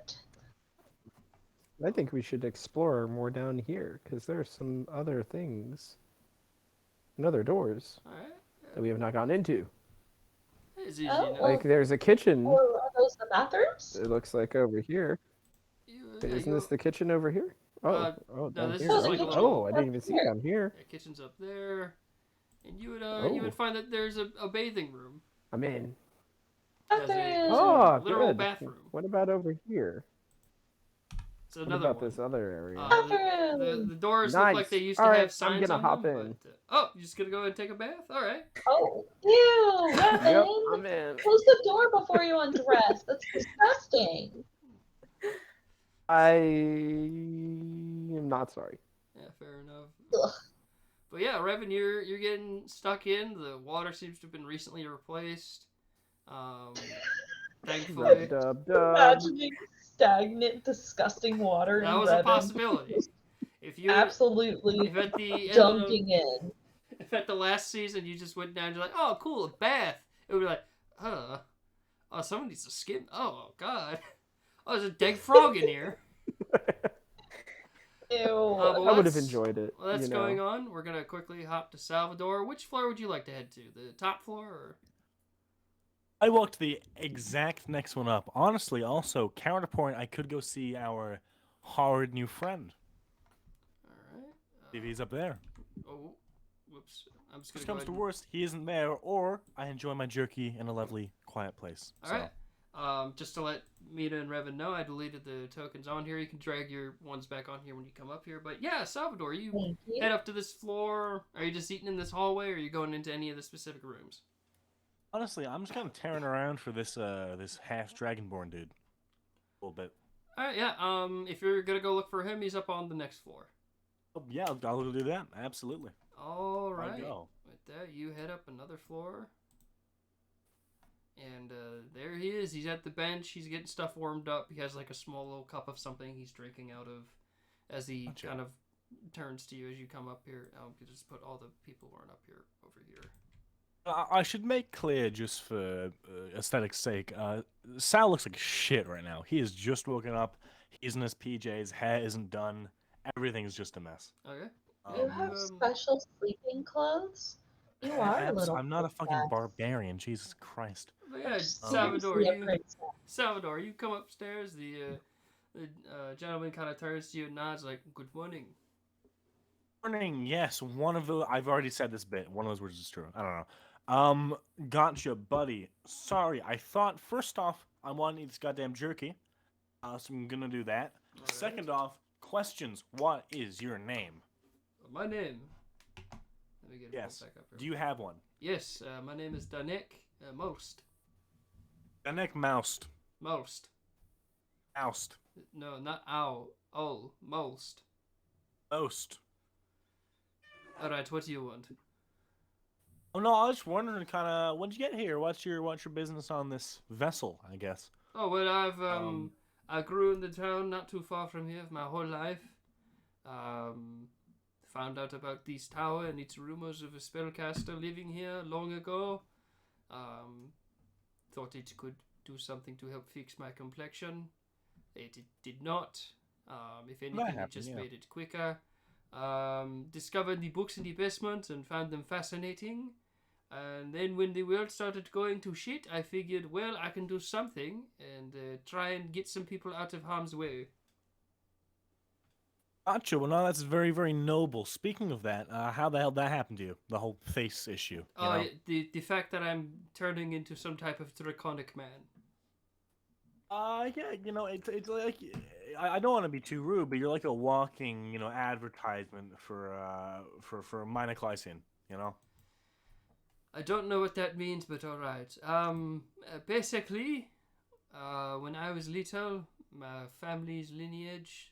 I think we should explore more down here because there are some other things and other doors All right. that we have not gone into. It's easy Oh, enough. Like there's a kitchen. are those the bathrooms? It looks like over here. Yeah, Isn't you this the kitchen over here? Oh, Uh, oh, no, down this here. is the like a Oh, kitchen little. I up didn't even see here. down here. The kitchen's up there, and you Oh. would find that there's a bathing room. I'm in. Has a Bathroom. Oh, literal good. bathroom. What about over here? It's What another about one. this other area? The doors look like they Nice. used All to right, have signs I'm gonna on hop them. in. But, oh, you just gonna go and take a bath? All right. Oh, ew, Revan. Yep, I'm in. Close the door before you undress. That's disgusting. I am not sorry. Yeah, fair enough. Ugh. But yeah, Revan, you're getting stuck in. The water seems to have been recently replaced. Thankfully, Dub, dub. Imagining stagnant, disgusting water that in was a Revan. possibility. If you Absolutely if at the end of dunking in. if at the last season you just went down, you're like, oh, cool, a bath. It would be like, oh, someone needs to skim. Oh God, oh, there's a dead frog in here. Ew. But I would have let's- enjoyed it. Well, that's you know. going on. We're gonna quickly hop to Salvador. Which floor would you like to head to? The top floor, or I walked the exact next one up. Honestly, also counterpoint, I could go see our horrid new friend. all right? If he's up there. Oh, whoops! I'm just gonna Worst go comes ahead to and- worst, he isn't there, or I enjoy my jerky in a lovely, quiet place. All right. Just to let Mina and Revan know, I deleted the tokens on here. You can drag your ones back on here when you come up here. But yeah, Salvador, you Thank you. head up to this floor. Are you just eating in this hallway, or are you going into any of the specific rooms? Honestly, I'm just kind of tearing around for this this half dragonborn dude. A little bit. All right, yeah. If you're gonna go look for him, he's up on the next floor. Oh, yeah, I'll do that. Absolutely. All right. I'll go. With that, you head up another floor. And there he is. He's at the bench. He's getting stuff warmed up. He has like a small little cup of something he's drinking out of as he Gotcha. kind of turns to you as you come up here. I'll just put all the people who aren't up here over here. I should make clear, just for aesthetic's sake, Sal looks like shit right now. He is just woken up. He's in his PJs. Hair isn't done. Everything is just a mess. Okay. You have special sleeping clothes? You are a little. I'm not a fucking princess. barbarian. Jesus Christ. But yeah, Seriously, Salvador, a you princess. come upstairs. The gentleman kind of turns to you and nods like, "Good morning." Morning. Yes, one of the. I've already said this bit. One of those words is true. I don't know. Gotcha, buddy. Sorry. I thought first off, I want to eat this goddamn jerky. So I'm gonna do that. Alright. Second off, questions. What is your name? My name. Let me get it Yes. back up here. Do you have one? Yes, my name is Danek Most. Danek Moust. Most. Oust. No, not owl. Oh, most. Most. Alright, what do you want? Oh no, I was just wondering, kind of, when'd you get here? What's your business on this vessel? I guess. Oh, well, I grew in the town not too far from here my whole life. Found out about this tower and its rumors of a spellcaster living here long ago. Thought it could do something to help fix my complexion. It did not. If anything, it happened, just yeah. made it quicker. Discovered the books in the basement and found them fascinating. And then when the world started going to shit, I figured, well, I can do something and try and get some people out of harm's way. Gotcha. Well, no, that's very, very noble. Speaking of that, how the hell did that happen to you? The whole face issue. You know? The fact that I'm turning into some type of draconic man. Yeah, it's like I don't want to be too rude, but you're like a walking, advertisement for Minoclycian, you know. I don't know what that means, but alright. Basically, when I was little, my family's lineage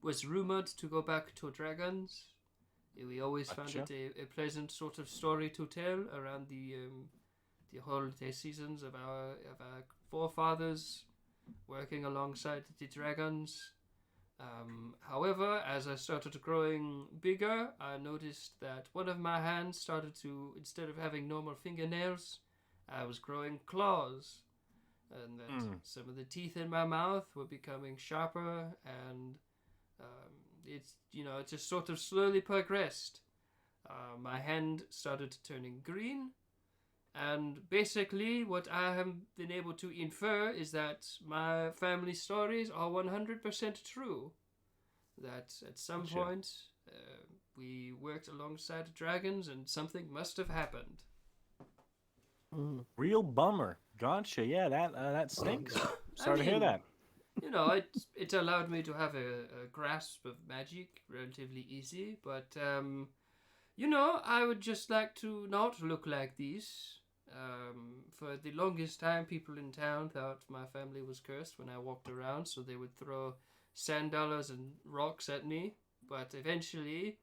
was rumored to go back to dragons. We always found Gotcha. it a pleasant sort of story to tell around the holiday seasons of our forefathers working alongside the dragons. However, as I started growing bigger, I noticed that one of my hands started to, instead of having normal fingernails, I was growing claws. and that Mm. some of the teeth in my mouth were becoming sharper, and it's it just sort of slowly progressed. My hand started turning green, and basically what I have been able to infer is that my family stories are 100% true. That at some Gotcha. point we worked alongside dragons and something must have happened. Real bummer. Gotcha. Yeah, that stinks. Sorry to hear mean, that. It allowed me to have a grasp of magic relatively easy, but I would just like to not look like these. For the longest time, people in town thought my family was cursed when I walked around, so they would throw sand dollars and rocks at me. But eventually,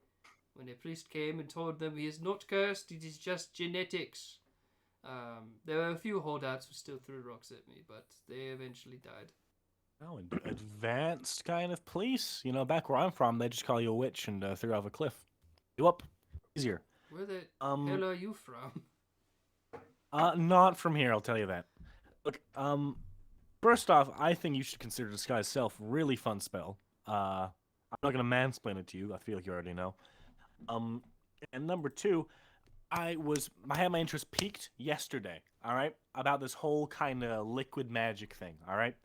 when a priest came and told them he is not cursed, it is just genetics. There were a few holdouts who still threw rocks at me, but they eventually died. Oh, advanced kind of police. Back where I'm from, they just call you a witch and throw you off a cliff. You up? Easier. Where the Um, hell are you from? Not from here. I'll tell you that. Look, first off, I think you should consider disguise self. Really fun spell. I'm not gonna mansplain it to you. I feel like you already know. And number two, I had my interest peaked yesterday. All right, about this whole kind of liquid magic thing. All right.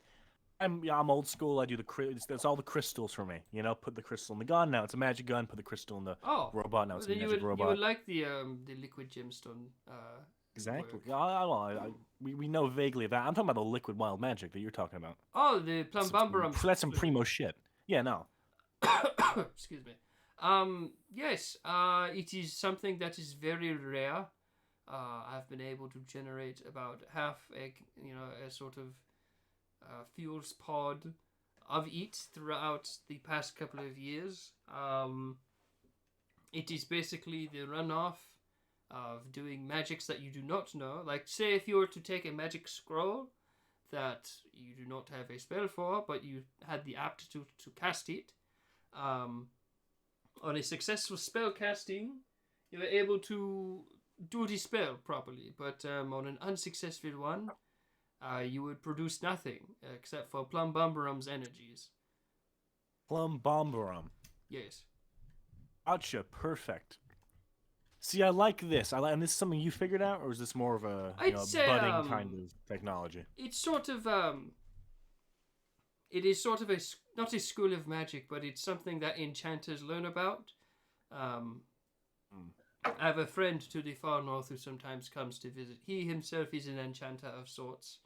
I'm old school. I do that's all the crystals for me. Put the crystal in the gun. Now it's a magic gun. Put the crystal in the Oh, robot. Now it's a then magic you robot. would like the liquid gemstone. Exactly. Work. We know vaguely of that. I'm talking about the liquid wild magic that you're talking about. Oh, the plumbumberum. That's some primo shit. Yeah, no. Excuse me. Yes. It is something that is very rare. I've been able to generate about half a sort of fuels pod of it throughout the past couple of years. It is basically the runoff of doing magics that you do not know. Like, say, if you were to take a magic scroll that you do not have a spell for, but you had the aptitude to cast it, on a successful spell casting, you were able to do the spell properly. But on an unsuccessful one, you would produce nothing except for Plumbumberum's energies. Plumbumberum. Yes. Gotcha. Perfect. See, I like this. And this is something you figured out, or is this more of a budding kind of technology? It's sort of it is sort of not a school of magic, but it's something that enchanters learn about. I have a friend to the far north who sometimes comes to visit. He himself is an enchanter of sorts,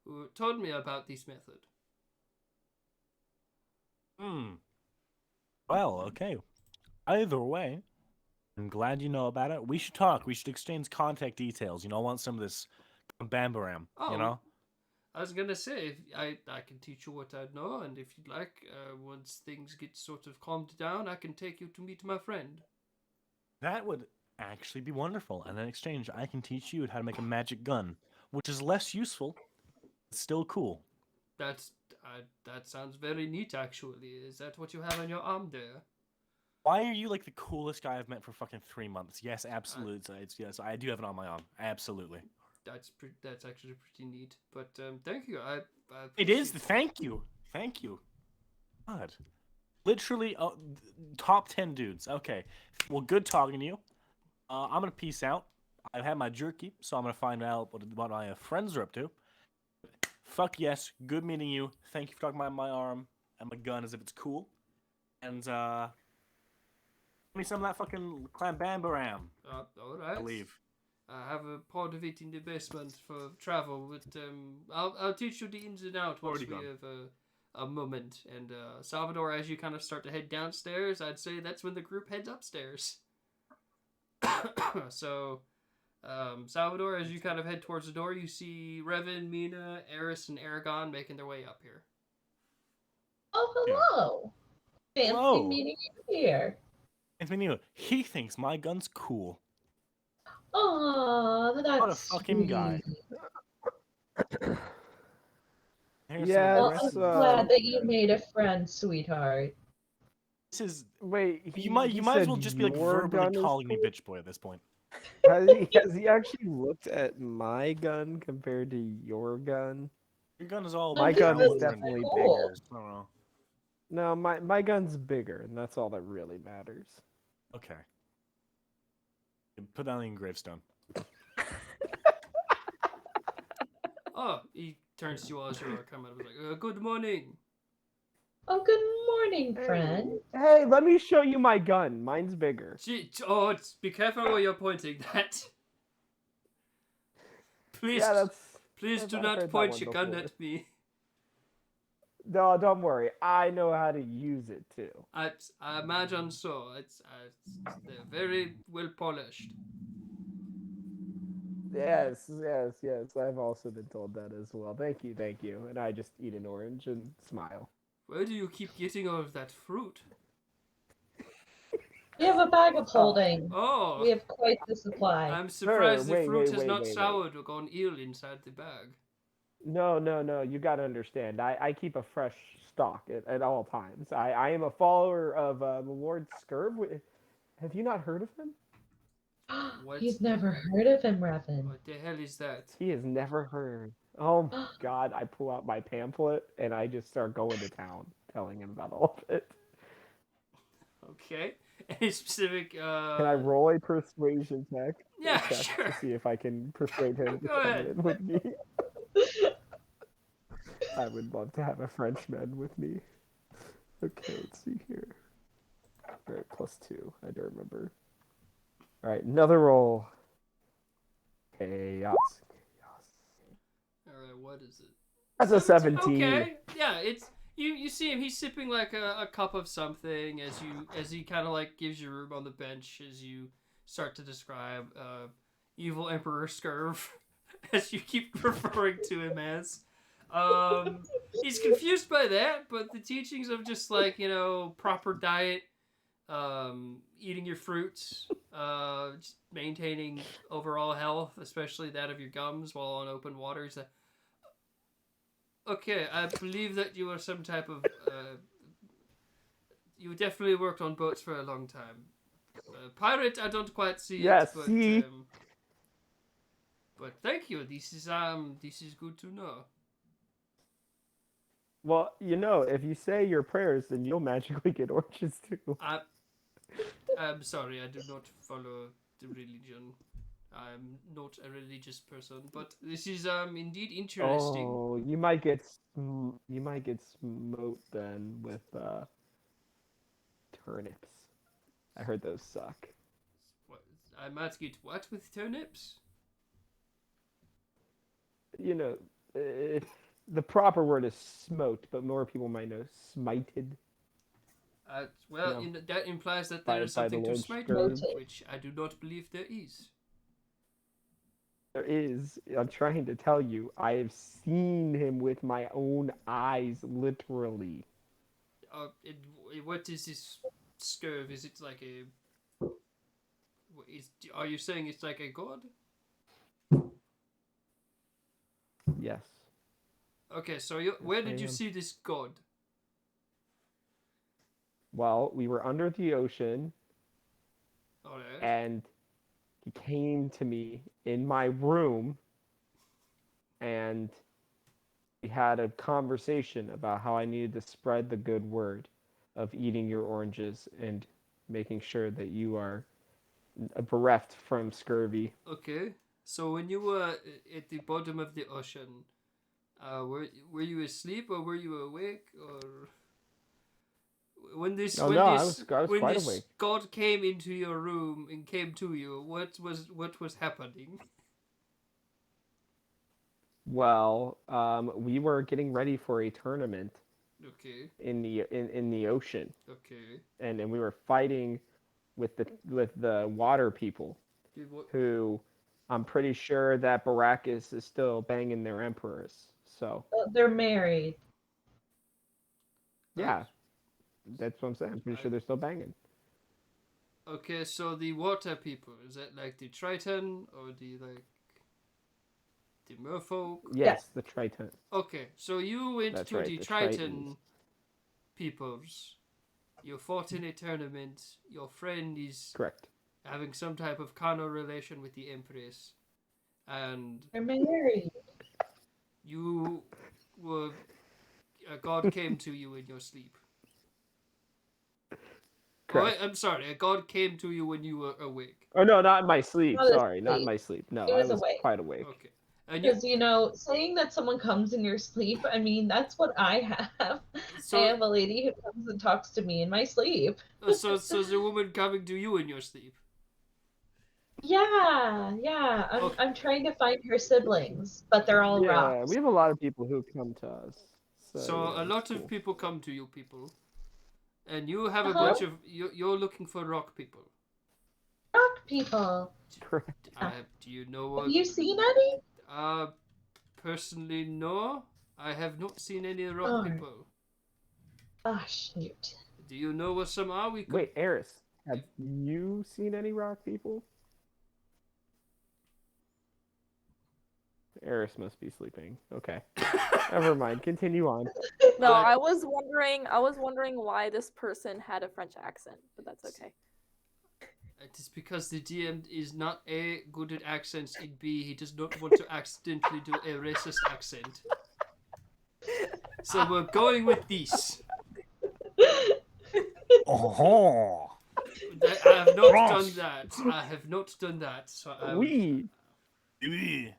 who told me about this method. Well, okay. Either way, I'm glad you know about it. We should talk. We should exchange contact details. I want some of this bambaram, I was gonna say, I can teach you what I know, and if you'd like, once things get sort of calmed down, I can take you to meet my friend. That would actually be wonderful. And in exchange, I can teach you how to make a magic gun, which is less useful, but still cool. That sounds very neat, actually. Is that what you have on your arm there? Why are you like the coolest guy I've met for fucking 3 months? Yes, absolutely. Yes, I do have it on my arm. Absolutely. That's actually pretty neat. But thank you. I it is. Thank you. God. Literally, top 10 dudes. Okay. Well, good talking to you. I'm gonna peace out. I've had my jerky, so I'm gonna find out what my friends are up to. Fuck yes. Good meeting you. Thank you for talking about my arm and my gun as if it's cool. And give me some of that fucking clambambaram. All right. I leave. I have a part of it in the basement for travel, but I'll teach you the ins and outs once we have a moment. And Salvador, as you kind of start to head downstairs, I'd say that's when the group heads upstairs. So, Salvador, as you kind of head towards the door, you see Revan, Mina, Eris, and Aragon making their way up here. Oh, hello. Fancy Hello. meeting you here. He thinks my gun's cool. Oh, that's What a fucking guy. Yeah, Well, I'm glad that you made a friend, sweetheart. This is Wait. you might as well just be like your verbally gun is calling me cool? bitch boy at this point. Has he actually looked at my gun compared to your gun? Your gun is all. My this gun is is definitely cool. bigger. I don't know. No, my gun's bigger, and that's all that really matters. Okay. Put down the gravestone. Oh, he turns to you all as you are coming. He's like, "Good morning." Oh, good morning, friend. Hey, let me show you my gun. Mine's bigger. Be careful where you're pointing that. Please, Yeah, please I've do heard not that point one your gun before. at me. No, don't worry. I know how to use it too. I imagine so. They're very well polished. Yes. I've also been told that as well. Thank you. And I just eat an orange and smile. Where do you keep getting all of that fruit? We have a bag of holding. Oh, We have quite the supply. I'm surprised the wait, fruit wait, has not wait. soured or gone ill inside the bag. No. You got to understand. I keep a fresh stock at all times. I am a follower of the Lord Scurv. Have you not heard of him? What? He's never heard of him, Revan. What the hell is that? He has never heard. Oh my God! I pull out my pamphlet and I just start going to town, telling him about all of it. Okay. Any specific? Can I roll a persuasion check? Yeah, check sure. To see if I can persuade him to Go come ahead. in with me. I would love to have a Frenchman with me. Okay, let's see here. All right, +2. I don't remember. All right, another roll. Chaos. All right, what is it? That's a 17. Okay, yeah, it's you see him. He's sipping like a cup of something as he kind of like gives you room on the bench as you start to describe evil Emperor Scurv as you keep referring to him as. He's confused by that, but the teachings of just like proper diet, eating your fruits, just maintaining overall health, especially that of your gums while on open waters. Okay, I believe that you are some type of. You definitely worked on boats for a long time. Pirate, I don't quite see Yes, it, but see? but thank you. This is good to know. Well, if you say your prayers, then you'll magically get oranges too. I'm sorry, I do not follow the religion. I'm not a religious person, but this is indeed interesting. Oh, you might get smote then with turnips. I heard those suck. What, I might get what with turnips? The proper word is smote, but more people might know smited. Well, that implies that there is by the something to Lord smite Scurv. with, which I do not believe there is. There is. I'm trying to tell you. I have seen him with my own eyes, literally. What is this Scurv? Is it like a? Are you saying it's like a god? Yes. Okay, so where did you see this god? Well, we were under the ocean, Alright. and he came to me in my room, and we had a conversation about how I needed to spread the good word of eating your oranges and making sure that you are bereft from scurvy. Okay, so when you were at the bottom of the ocean, were you asleep or were you awake or? When this I was quite awake. god came into your room and came to you, what was happening? Well, we were getting ready for a tournament. Okay. In the ocean. Okay. And we were fighting with the water people, who I'm pretty sure that Baracus is still banging their emperors. So. They're married. Yeah. That's what I'm saying. I'm pretty sure they're still banging. Okay, so the water people, is that like the Triton or the merfolk? Yes, the Triton. Okay, so you went That's to right, the Triton peoples. You fought in a tournament. Your friend is correct. Having some type of carnal relation with the Empress. And they're married. You god came to you in your sleep. Oh, Correct. wait, I'm sorry. A god came to you when you were awake. Oh no, not in my sleep. Not Sorry, not in asleep. my sleep. No, He I was was awake. quite awake. Okay. And you, Because, saying that someone comes in your sleep, I mean, that's what I have. I so have a lady who comes and talks to me in my sleep. so the woman coming to you in your sleep. Yeah. Okay. I'm trying to find her siblings, but they're all Yeah, rocks. we have a lot of people who come to us. So yeah, a lot it's of cool. people come to you, people, and you have a Uh-huh. bunch of you're looking for rock people. Rock people. Correct. Do you know Have what? you seen any? Personally, no. I have not seen any rock Oh. people. Ah, shoot. Do you know what some are? We could. Wait, Eris, have you seen any rock people? Eris must be sleeping. Okay. Never mind. Continue on. No, Uh, I was wondering why this person had a French accent, but that's okay. It is because the DM is not A, good at accents, and B, he does not want to accidentally do a racist accent. So we're going with this. Oh. I have not France. done that. I have not done that. So We. Oui.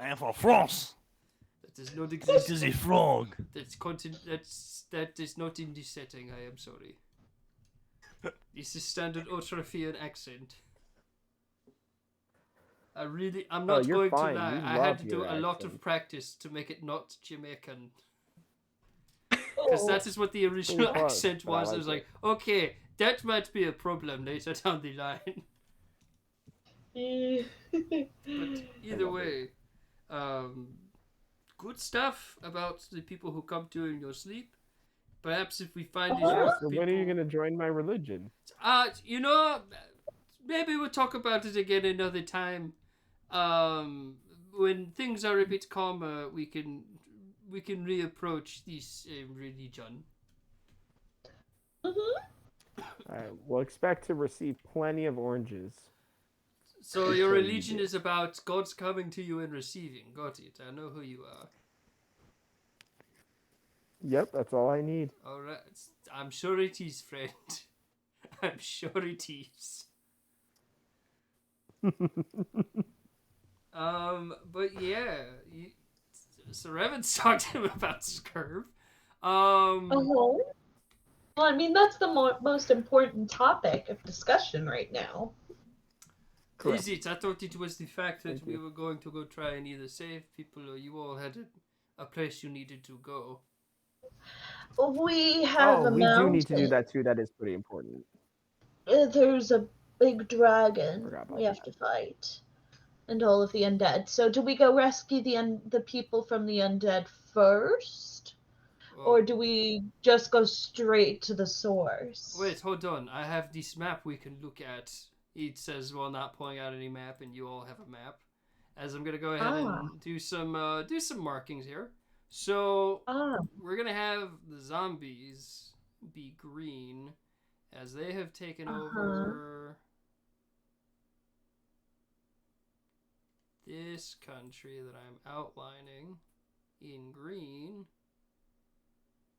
I am from France. that does not It exist. is a frog. That is not in this setting. I am sorry. This is standard Otrophian accent. I'm not you're going fine. to lie. We I love had to do your a lot of accent. practice to make it not Jamaican. Because that is what the original Pretty close, accent but I was. I like was it. like, okay, that might be a problem later down the line. But either love way, good stuff about the people who come to you in your sleep. Perhaps if we find these Uh-huh. Yeah, rock so people, when are you gonna join my religion? maybe we'll talk about it again another time. When things are a bit calmer, we can reapproach this religion. Mhm. Alright, we'll expect to receive plenty of oranges. So That's your what you religion do. is about God's coming to you and receiving. Got it. I know who you are. Yep, that's all I need. All right. I'm sure it is, friend. I'm sure it is. But yeah, so Revan's talked to him about Scurv. Uh-huh. Well, I mean, that's the most important topic of discussion right now. Is it? I thought it was the fact that Thank we you. were going to go try and either save people or you all had a place you needed to go. We have Oh, a we do need to do mountain. that too. That is pretty important. There's a big dragon Forgot about we have to fight, and all of the undead. So, do we go rescue the people from the undead first, or do we just go straight to the source? Wait, hold on. I have this map we can look at. It says while not pulling out any map, and you all have a map. As I'm gonna go ahead and do some markings here. So we're gonna have the zombies be green, as they have taken over this country that I'm outlining in green.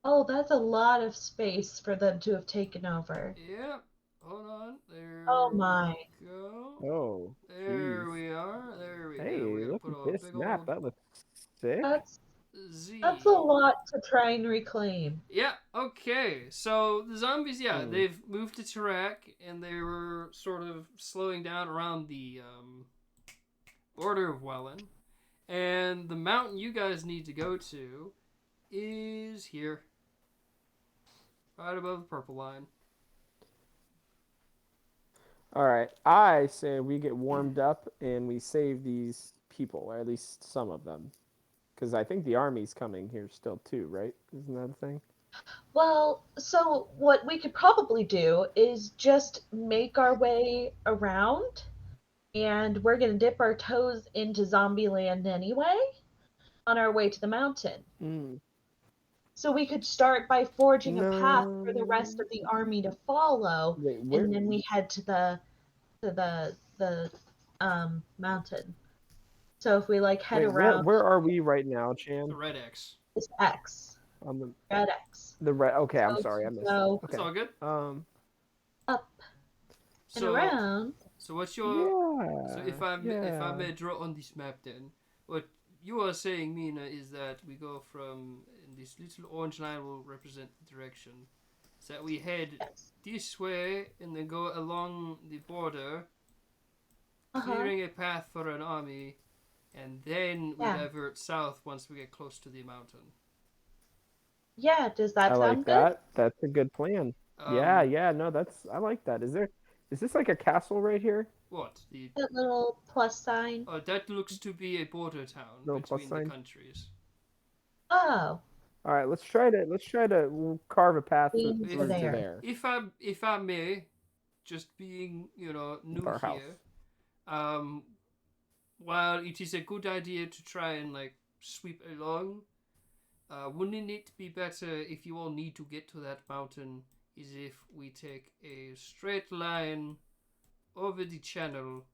Oh, that's a lot of space for them to have taken over. Yep. Hold on. There. Oh my. We go. Oh, There jeez. we are. There we Hey, go. We gotta look put at a this big map. old That looks sick. Z. That's a lot to try and reclaim. Yeah, okay. So the zombies, Hmm. they've moved to Tarak, and they were sort of slowing down around the border of Welland. And the mountain you guys need to go to is here. Right above the purple line. All right, I say we get warmed up and we save these people, or at least some of them, because I think the army's coming here still too, right? Isn't that a thing? Well, so what we could probably do is just make our way around, and we're going to dip our toes into zombie land anyway on our way to the mountain. Mm. So we could start by forging a path for the No. rest of the army to follow, Wait, where? and then we head to the mountain. So if we head Wait, around where are we right now, The Chan? red X. this X. On the red X. red. Okay, I'm So sorry, I to missed go it. It's Okay. all good. up and So, around. so what's your Yeah. so if I yeah. may draw on this map, then what you are saying, Mina, is that we go from this little orange line will represent the direction. So that we head Yes. this way and then go along the border, Uh-huh. clearing a path for an army, and then we Yeah. divert south once we get close to the mountain. Yeah, does that I sound like good? that. That's a good plan. Um, Yeah, no, I like that. Is this like a castle right here? what the That little plus sign. that looks to be a border town Little plus between the sign. countries. Oh, All right, let's try to carve a path Being through to there. there. If I may, just being new Our house. here, um, while it is a good idea to try and like sweep along, wouldn't it be better if you all need to get to that mountain? Is if we take a straight line over the channel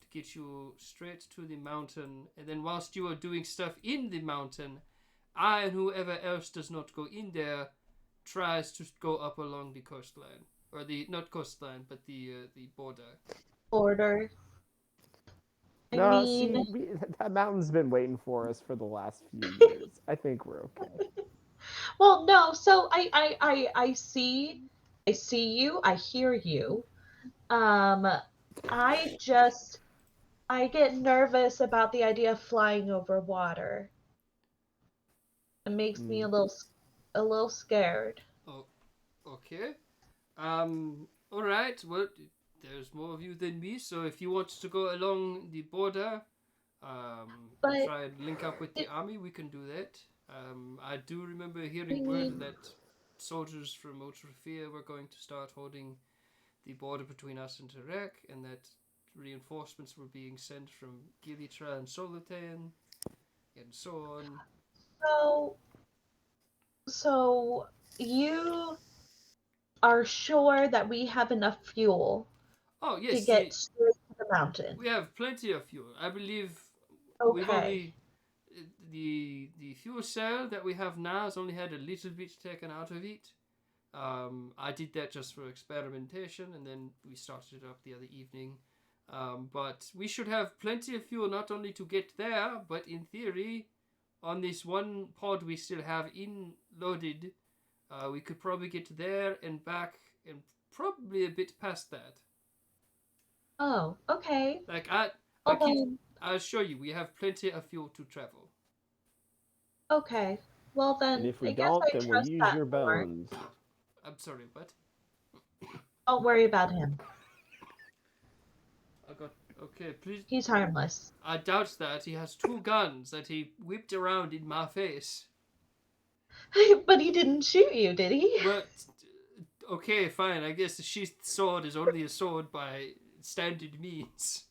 to get you straight to the mountain, and then whilst you are doing stuff in the mountain, I and whoever else does not go in there tries to go up along the coastline, or the not coastline, but the border. Border. I No, mean, see, that mountain's been waiting for us for the last few years. I think we're okay. well, no. So I see you. I hear you. I just I get nervous about the idea of flying over water. It makes me Mm. a little scared. Oh, okay. All right. Well, there's more of you than me, so if you want to go along the border, But try and link up with the it, army, we can do that. I do remember I hearing word mean, that soldiers from Otrafia were going to start holding the border between us and Tarek, and that reinforcements were being sent from Gilitra and Solatan, and so on. so so you are sure that we have enough fuel Oh to yes, get straight to the mountain? we have plenty of fuel. I believe we've Okay. only the fuel cell that we have now has only had a little bit taken out of it. I did that just for experimentation, and then we started it up the other evening. But we should have plenty of fuel not only to get there, but in theory, on this one pod we still have in loaded, we could probably get there and back, and probably a bit past that. Oh, okay. Like Well then, I'll show you. We have plenty of fuel to travel. okay. Well And then, if we I guess don't, I then we'll trust use that your more. bones. I'm sorry, what? Don't worry about him. I got okay. Please. He's harmless. I doubt that. He has two guns that he whipped around in my face. But he didn't shoot you, did he? But okay, fine. I guess the sheathed sword is only a sword by standard means.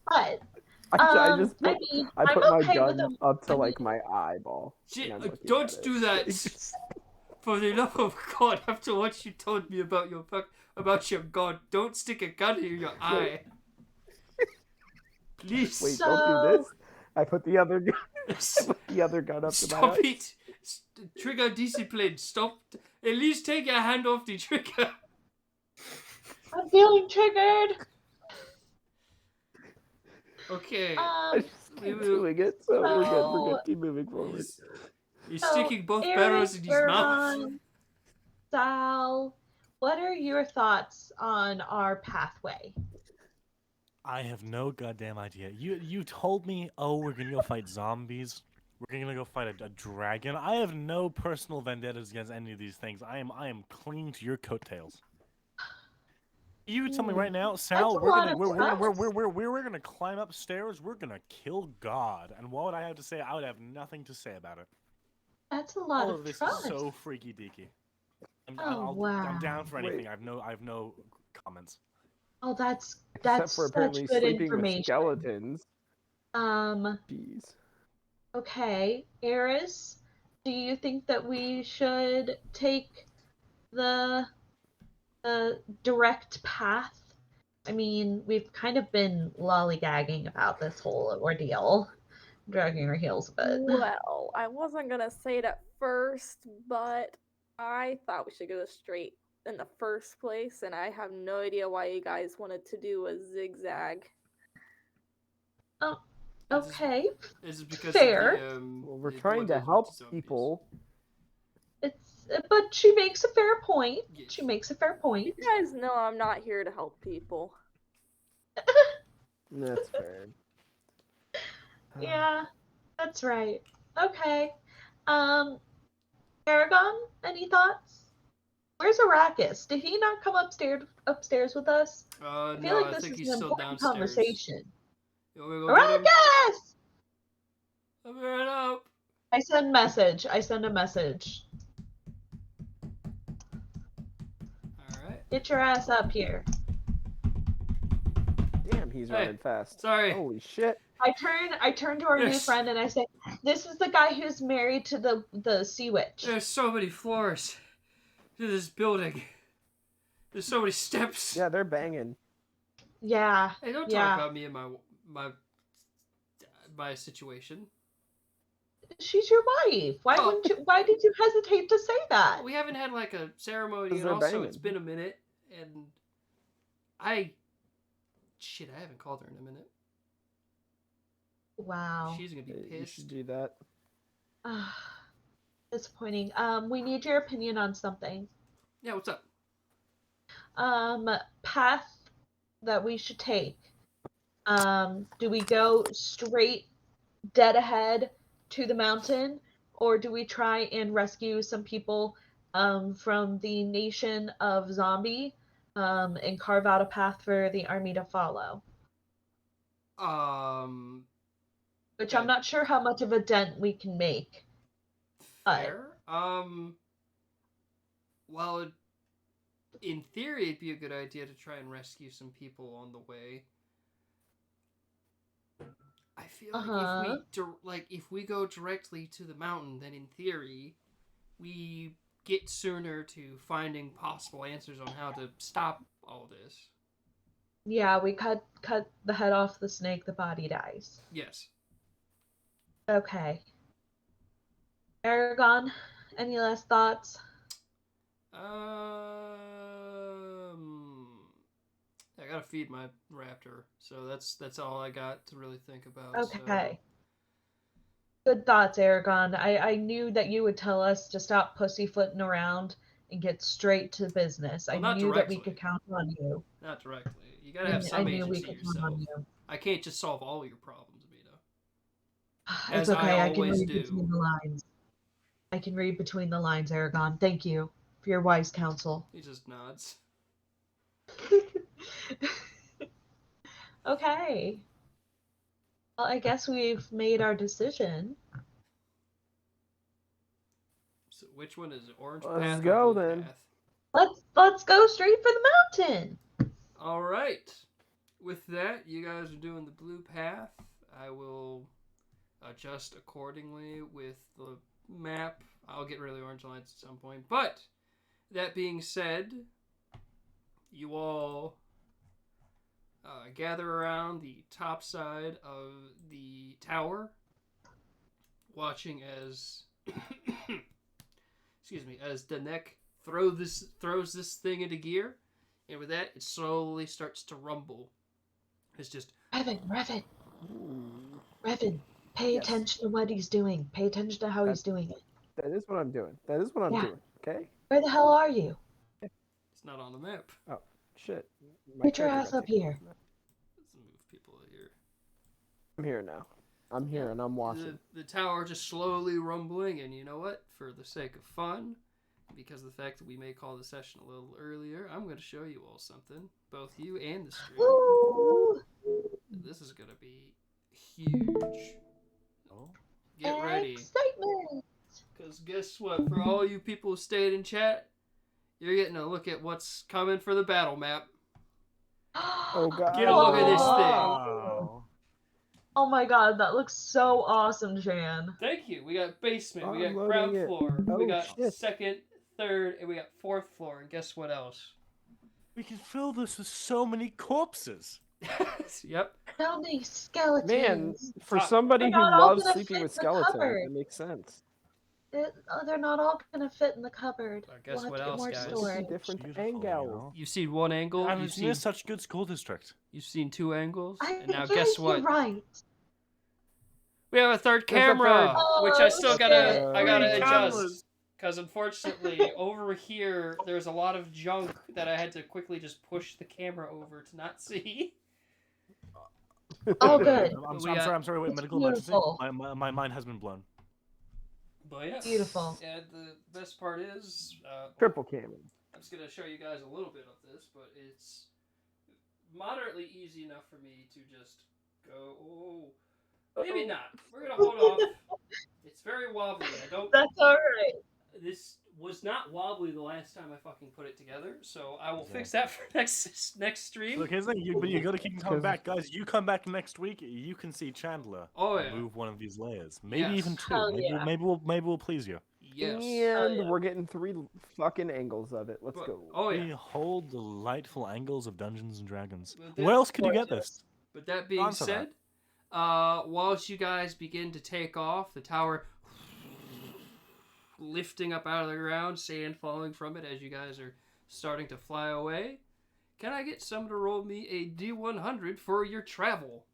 But I just I put mean, I I'm put my okay with gun him. up to I like mean, my eyeball. Shit, And I'm looking don't at it. do that. For the love of God, after what you told me about your god, don't stick a gun in your eye. Please. Wait, So- don't do this. I put the other gun, up to my Stop eye. it. Trigger discipline. Stop. At least take your hand off the trigger. I'm feeling triggered. Okay. I just we keep will- doing it, so we're good. We're So- good. Keep moving forward. He's So, sticking both Eric, barrels in his mouth. Aaron, Sal, what are your thoughts on our pathway? I have no goddamn idea. You told me, oh, we're gonna go fight zombies. We're gonna go fight a dragon. I have no personal vendettas against any of these things. I am clinging to your coattails. You tell me right now, Sal, a lot of trust. we're gonna climb upstairs. We're gonna kill God. And what would I have to say? I would have nothing to say about it. That's a lot All of of this trust. is so freaky deaky. Oh, I'm down for anything. Wait. I have no comments. Oh, that's Except for such apparently good sleeping with information. skeletons. Um, Jeez. okay, Eris, do you think that we should take the direct path? I mean, we've kind of been lollygagging about this whole ordeal dragging her heels a bit. Well, I wasn't gonna say it at first, but I thought we should go straight in the first place, and I have no idea why you guys wanted to do a zigzag. Oh, This is- okay. This is because Fair. of the Well, we're the trying to blood help zombies. people. But she makes a fair point. Yes. She makes a fair point. You guys know I'm not here to help people. That's fair. Yeah, that's right. Okay. Aragon, any thoughts? Where's Arrakis? Did he not come upstairs with us? I feel No, like I this think is he's an still important downstairs. conversation. You want me to go get him? Arrakis! I'm right up. I send message. I send a message. All right. Get your ass up here. Damn, he's Hey, running fast. Sorry. Holy shit. I turn to our new Yes. friend and I say, "This is the guy who's married to the sea witch." There's so many floors to this building. There's so many steps. Yeah, they're banging. Yeah. Hey, don't Yeah. talk about me and my situation. She's your wife. Why Oh. wouldn't you? Why did you hesitate to say that? We haven't had like a ceremony, 'Cause and they're also it's banging. been a minute, and shit, I haven't called her in a minute. Wow. She's gonna be You pissed. should do that. Disappointing. We need your opinion on something. Yeah, what's up? Path that we should take. Do we go straight dead ahead to the mountain, or do we try and rescue some people from the nation of zombie and carve out a path for the army to follow? Which I'm that- not sure how much of a dent we can make. Fair. Well, in theory, it'd be a good idea to try and rescue some people on the way. I feel like if we go directly to the mountain, then in theory, we get sooner to finding possible answers on how to stop all this. Yeah, we cut the head off the snake, the body dies. Yes. Okay. Aragon, any last thoughts? I gotta feed my raptor, so that's all I got to really think about. Okay. Good thoughts, Aragon. I knew that you would tell us to stop pussyfooting around and get straight to business. Well, I not knew that we directly. could count on you. So not directly. You gotta have I some knew we agency could count yourself. on you. I can't just solve all your problems, Amita. It's As okay. I I can always read do. between the lines. I can read between the lines, Aragon. Thank you for your wise counsel. He just nods. Okay. Well, I guess we've made our decision. So which one is it? Orange Let's path go, or blue then. path? Let's go straight for the mountain. All right. With that, you guys are doing the blue path. I will adjust accordingly with the map. I'll get rid of the orange lines at some point. But that being said, you all gather around the top side of the tower, watching as excuse me, as Danek throws this thing into gear, and with that, it slowly starts to rumble. It's just Revan, Ooh. pay Yes. attention to what he's doing. Pay attention to how he's doing it. That is what I'm doing. That is what I'm Yeah. doing. Okay? Where the hell are you? it's not on the map. Oh, shit. My Get your character ass got up taken here. off the map. Let's move people here. I'm here now. I'm here and I'm watching. The tower just slowly rumbling, and you know what? For the sake of fun, because of the fact that we may call the session a little earlier, I'm going to show you all something, both you and the stream. Ooh, This is going to be huge. Oh. Get ready, excitement! because guess what? For all you people who stayed in chat, you're getting a look at what's coming for the battle map. Oh, God. Get a look at this Wow. Oh my god, that looks so awesome, Jan. Thank you. We got basement, we got I'm ground loading it. floor, we Oh, got shit. second, third, and we got fourth floor. And guess what else? We can fill this with so many corpses. Yep. How many Man, skeletons? for Top- somebody They're who not all loves gonna sleeping fit with in the skeletons, cupboard. that makes sense. They're not all gonna fit in the cupboard. I guess We'll have what to get else, more guys? storage. Different Beautiful, you angles. know? You've seen one angle. And You've it's near seen such good school district. you've seen two angles, I and now guess guess you're what? right. We have a third There's a camera, third. which I Oh, still shit. gotta I gotta Three adjust. Because unfortunately, over here, there's a lot of junk that I had to quickly just push the camera over to not see. Oh, good. I'm We got- sorry. Wait, It's medical emergency. beautiful. My mind has been blown. But yeah. Beautiful. And the best part is, Triple cannon. I'm just gonna show you guys a little bit of this, but it's moderately easy enough for me to just go. Oh, maybe not. We're gonna hold off. It's very wobbly. I don't. That's all right. This was not wobbly the last time I fucking put it together, so I will fix that for next stream. Look, here's the thing. But you gotta keep coming 'Cause- back, guys. You come back next week, you can see Chandler Oh, yeah. move one of these layers, maybe Yes. even two. Hell Maybe, yeah. maybe we'll please you. Yes. And yeah. we're getting 3 fucking angles of it. Let's But- go. oh yeah. Behold the delightful angles of Dungeons and Dragons. Well, Where else could you get gorgeous. this? But that being Answer that. said, whilst you guys begin to take off, the tower lifting up out of the ground, sand falling from it as you guys are starting to fly away. Can I get someone to roll me a D100 for your travel?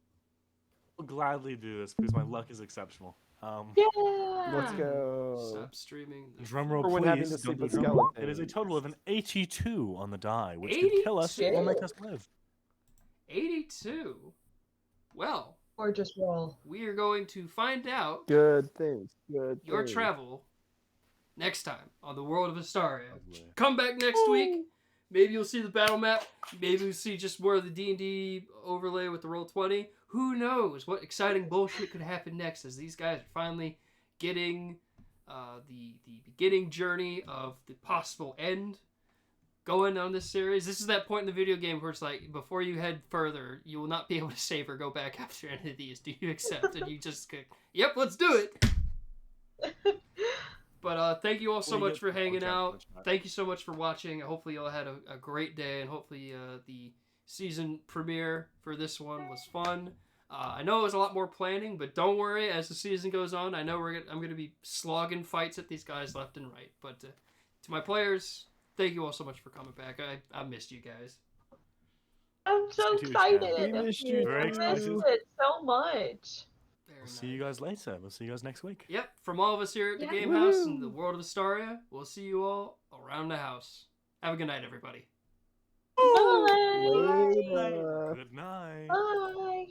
I'll gladly do this because my luck is exceptional. Yeah. Let's go. Stop streaming. Drum roll, For when please. having to Don't sleep do with drum roll. It skeletons. is a total of an 82 on the die, which could kill us or 82? make us live. 82. Well, Gorgeous roll. we are going to find out Good things. Good your things. travel next time on the World of Astaria. Lovely. Come back next week. Maybe you'll see the battle map. Maybe you'll see just more of the D&D overlay with the Roll20. Who knows what exciting bullshit could happen next as these guys are finally getting the beginning journey of the possible end going on this series. This is that point in the video game where it's like, before you head further, you will not be able to save or go back after any of these. Do you accept? And you just go, yep, let's do it. But thank you all so Well, much you for get the hanging contact out. much better. Thank you so much for watching. Hopefully you all had a great day, and hopefully the season premiere for this one was fun. I know it was a lot more planning, but don't worry. As the season goes on, I know I'm going to be slogging fights at these guys left and right. But to my players, thank you all so much for coming back. I missed you guys. I'm so Too, excited. We missed you. Very I missed excited. it so much. Very We'll see you nice. guys later. We'll see you guys next week. Yep, from all of us here at the Yeah. Game House and the World of Astaria, we'll see you all around the house. Have a good night, everybody. Bye. Later. Good night. Bye.